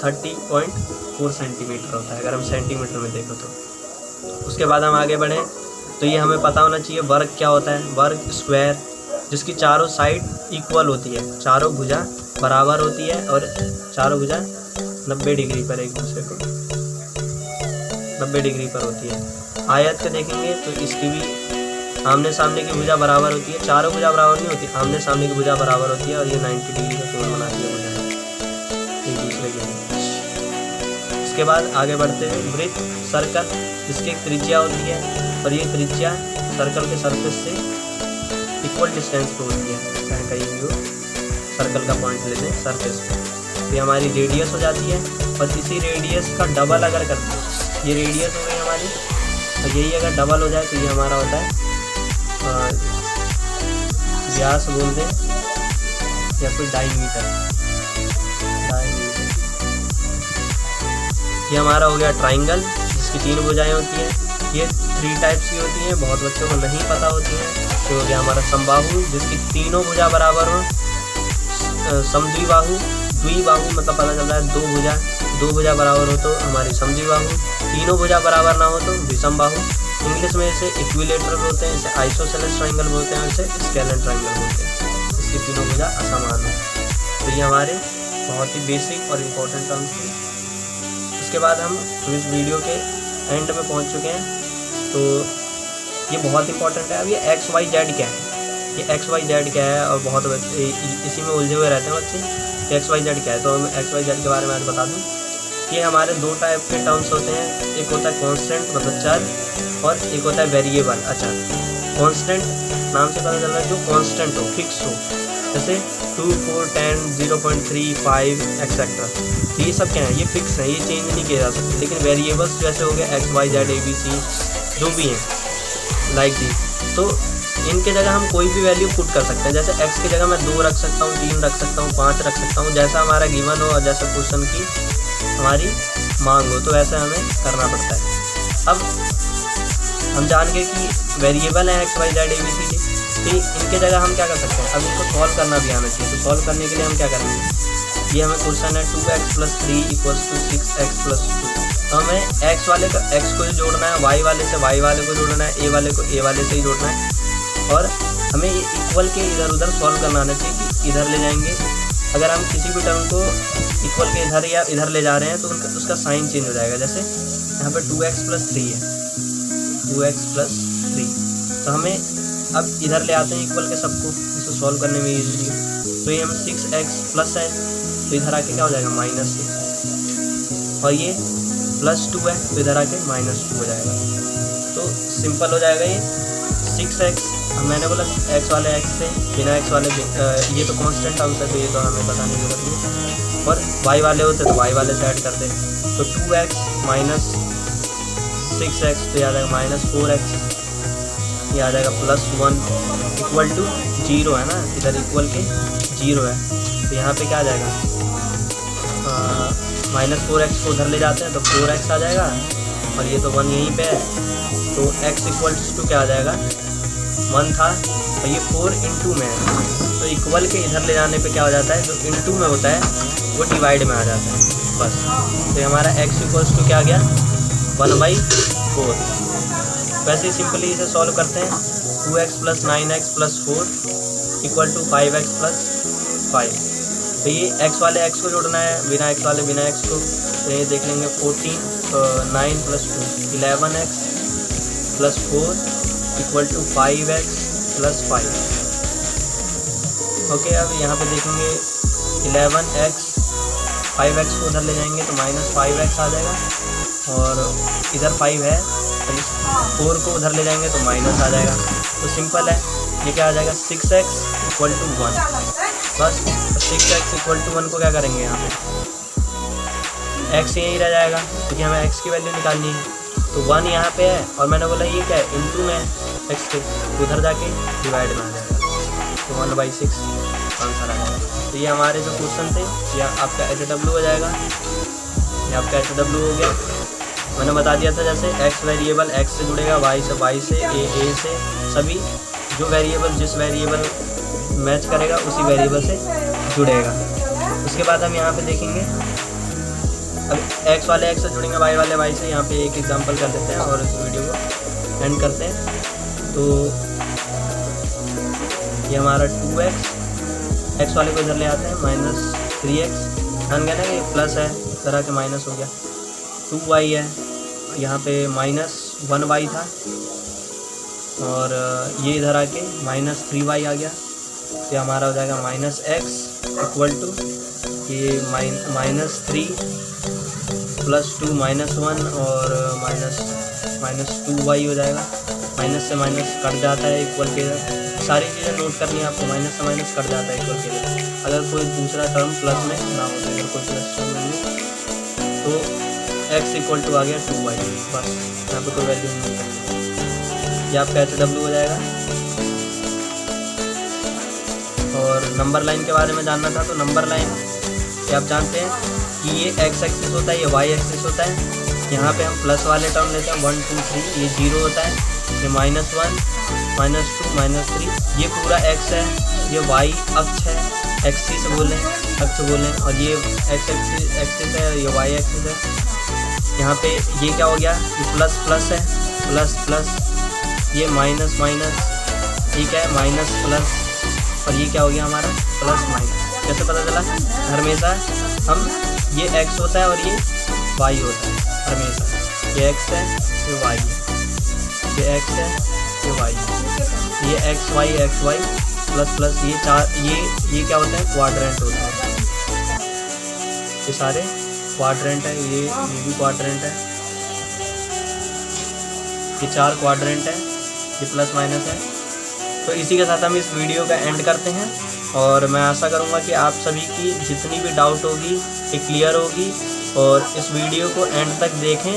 30.4 सेंटीमीटर होता है अगर हम सेंटीमीटर में देखो तो। उसके बाद हम आगे बढ़ें तो ये हमें पता होना चाहिए वर्ग क्या होता है। वर्ग स्क्वायर, जिसकी चारों साइड इक्वल होती है, चारों भुजा बराबर होती है और चारों भुजा 90 डिग्री पर एक दूसरे को 90 डिग्री पर होती है। आयत के देखेंगे तो इसकी भी आमने सामने की भुजा बराबर होती है, चारों भुजा बराबर नहीं होती, आमने सामने की भुजा बराबर होती है और ये 90 डिग्री का कोण बनाती है भुजा एक दूसरे के लिए। इसके बाद आगे बढ़ते हैं, वृत्त सर्कल, जिसकी एक त्रिज्या होती है और ये त्रिज्या सर्कल के सरफेस से इक्वल डिस्टेंस पे होती है। चाहे कहीं भी हो, सर्कल का पॉइंट लेते हैं सरफेस पे, तो ये हमारी रेडियस हो जाती है। और इसी रेडियस का डबल अगर करते हैं, ये रेडियस हो गई हमारी, और यही अगर डबल हो जाए तो ये हमारा होता है व्यास बोल दें या फिर डायमीटर। ये हमारा हो गया ट्राइंगल, जिसकी 3 भुजाएं होती हैं। ये 3 टाइप्स की होती हैं, बहुत बच्चों को नहीं पता होती हैं। तो हो गया हमारा समबाहु, जिसकी तीनों भुजा बराबर हो। समद्विबाहु, द्विबाहु मतलब पता चलता है 2 भुजा बराबर हो तो हमारी समद्विबाहु, तीनों भुजा बराबर ना हो तो विषमबाहु। इंग्लिश में इसे इक्विलेटरल बोलते हैं, इसे आइसोसेलेस ट्राइंगल बोलते हैं, इसे स्केलेन ट्राइंगल बोलते हैं। इसकी तीनों भुजा असमान है। तो ये हमारे बहुत ही बेसिक और इम्पोर्टेंट टर्म्स थे। उसके बाद हम इस वीडियो के एंड में पहुंच चुके हैं। तो ये बहुत इंपॉर्टेंट है। अब ये XYZ क्या है, ये XYZ क्या है, और बहुत बच्चे इसी में उलझे हुए रहते हैं बच्चे, XYZ क्या है। तो मैं XYZ के बारे में आज बता दूं। ये हमारे 2 टाइप के टर्म्स होते हैं, एक होता है कांस्टेंट मतलब चर, और एक होता है वेरिएबल अचर। कांस्टेंट नाम से पता चल रहा है जो कांस्टेंट हो, फिक्स हो, जैसे 2, 4, 10, 0.3, 5 एक्सेट्रा। ये सब क्या है, ये फिक्स है, ये चेंज नहीं किया जा सकते। लेकिन वेरिएबल्स जैसे हो गए XYZ ABC जो भी हैं लाइक दी, तो इनके जगह हम कोई भी वैल्यू पुट कर सकते हैं। जैसे x की जगह मैं 2 रख सकता हूँ, 3 रख सकता हूँ, 5 रख सकता हूँ, जैसा हमारा गिवन हो और जैसा क्वेश्चन की हमारी मांग हो, तो ऐसा हमें करना पड़ता है। अब हम जान गए कि वेरिएबल है XYZ ABC के, तो इनके जगह हम क्या कर सकते हैं, अब इनको सॉल्व करना भी आना चाहिए। तो सॉल्व करने के लिए हम क्या करेंगे, ये हमें क्वेश्चन है 2x + 3 = 6x + 2। तो हमें x वाले का x को ही जोड़ना है, y वाले से y वाले को जोड़ना है, a वाले को a वाले से ही जोड़ना है, और हमें ये इक्वल के इधर उधर सॉल्व करना आना चाहिए कि इधर ले जाएंगे। अगर हम किसी भी टर्म को इक्वल के इधर या इधर ले जा रहे हैं तो उसका साइन चेंज हो जाएगा। जैसे यहाँ पर 2x + 3 है, 2x + 3, तो हमें अब इधर ले आते हैं इक्वल के सबको, इसको सॉल्व करने में ईजी है। तो ये हम 6x प्लस है, तो इधर आके क्या हो जाएगा -6, और ये +2 है तो इधर आके -2 हो जाएगा। तो सिंपल हो जाएगा ये। 6x मैंने बोला x वाले x से बिना x वाले ये तो कांस्टेंट टर्म्स है तो ये तो हमें बताने की जरूरत नहीं, और y वाले होते तो y वाले से ऐड कर दे। तो 2x माइनस 6x तो याद आएगा -4x, ये आ जाएगा +1 इक्वल टू 0 है ना, इधर इक्वल के 0 है तो यहाँ पे क्या आ जाएगा, -4x को उधर ले जाते हैं तो 4x आ जाएगा, और ये तो 1 यहीं पे है तो x इक्वल्स टू क्या आ जाएगा 1 था, और ये 4 इंटू में है तो इक्वल के इधर ले जाने पे क्या हो जाता है, जो इंटू में होता है वो डिवाइड में आ जाता है बस। तो हमारा x इक्वल्स टू क्या आ गया 1/4। वैसे ही सिंपली इसे सॉल्व करते हैं। 2x + 9x + 4 equal to 5x + 5। तो ये x वाले x को जोड़ना है, बिना x वाले बिना x को, तो ये देख लेंगे 14 9 + 2 11x + 4 equal to 5x + 5। Okay, अब यहाँ पे देखेंगे 11x 5x को उधर ले जाएंगे तो -5x आ जाएगा, और इधर 5 है तो 4 को उधर ले जाएंगे तो माइनस आ जाएगा। तो सिंपल है, ये क्या आ जाएगा 6x इक्वल टू 1 बस। 6x इक्वल टू 1 को क्या करेंगे, यहाँ पे x यहीं रह जाएगा क्योंकि हमें x की वैल्यू निकालनी है। तो 1 यहाँ पे है और मैंने बोला ये क्या है इंटू में x के, उधर जाके डिवाइड में आ जाएगा तो 1/6 आंसर आ जाएगा। तो ये हमारे जो क्वेश्चन थे ये आपका HW हो जाएगा, ये आपका HW हो गया। मैंने बता दिया था जैसे x वेरिएबल x से जुड़ेगा, y से, a से, सभी जो वेरिएबल जिस वेरिएबल मैच करेगा उसी वेरिएबल से जुड़ेगा। उसके बाद हम यहाँ पे देखेंगे, अब x वाले x से जुड़ेंगे, y वाले y से। यहाँ पे एक एग्जांपल कर देते हैं और इस वीडियो को एंड करते हैं। तो ये हमारा 2x x वाले को इधर ले आते हैं -3x, ध्यान कहना कि प्लस है तरह के माइनस हो गया। 2y है, यहाँ पे -1y था और ये इधर आके -3y आ गया तो हमारा हो जाएगा -x इक्वल टू ये -3 + 2 -1 और -2y हो जाएगा। माइनस से माइनस कट जाता है इक्वल के इधर, सारी चीज़ें नोट करनी है आपको, माइनस से माइनस कट जाता है इक्वल के इधर। अगर कोई दूसरा टर्म प्लस में ना हो, अगर कोई प्लस टर्म नहीं हो तो x इक्वल टू आ गया 2y बस, यहाँ पे कोई वैल्यू नहीं है। ये आपका HW हो जाएगा। और नंबर लाइन के बारे में जानना था तो नंबर लाइन ये आप जानते हैं कि ये x एक्सिस होता है, ये y एक्सिस होता है। यहाँ पे हम प्लस वाले टर्म लेते हैं 1 2 3, ये 0 होता है, ये -1 -2 -3, ये पूरा x है, ये y अक्ष है, एक्सिस अक्ष बोलें, और ये x एक्सिस है, ये y एक्सिस है। यहाँ पे ये क्या हो गया, ये प्लस प्लस है, प्लस प्लस, ये माइनस माइनस, ये क्या है माइनस प्लस, और ये क्या हो गया हमारा प्लस माइनस। कैसे पता चला, हमेशा हम ये x होता है और ये y होता है, हमेशा ये x है ये y है, ये x है ये y है, ये x y प्लस प्लस, ये चार ये क्या होता है क्वाड्रेंट होता है, ये सारे क्वाड्रेंट है, ये भी क्वाड्रेंट है, ये 4 क्वाड्रेंट है, ये प्लस माइनस है। तो इसी के साथ हम इस वीडियो का एंड करते हैं और मैं आशा करूंगा कि आप सभी की जितनी भी डाउट होगी ये क्लियर होगी और इस वीडियो को एंड तक देखें।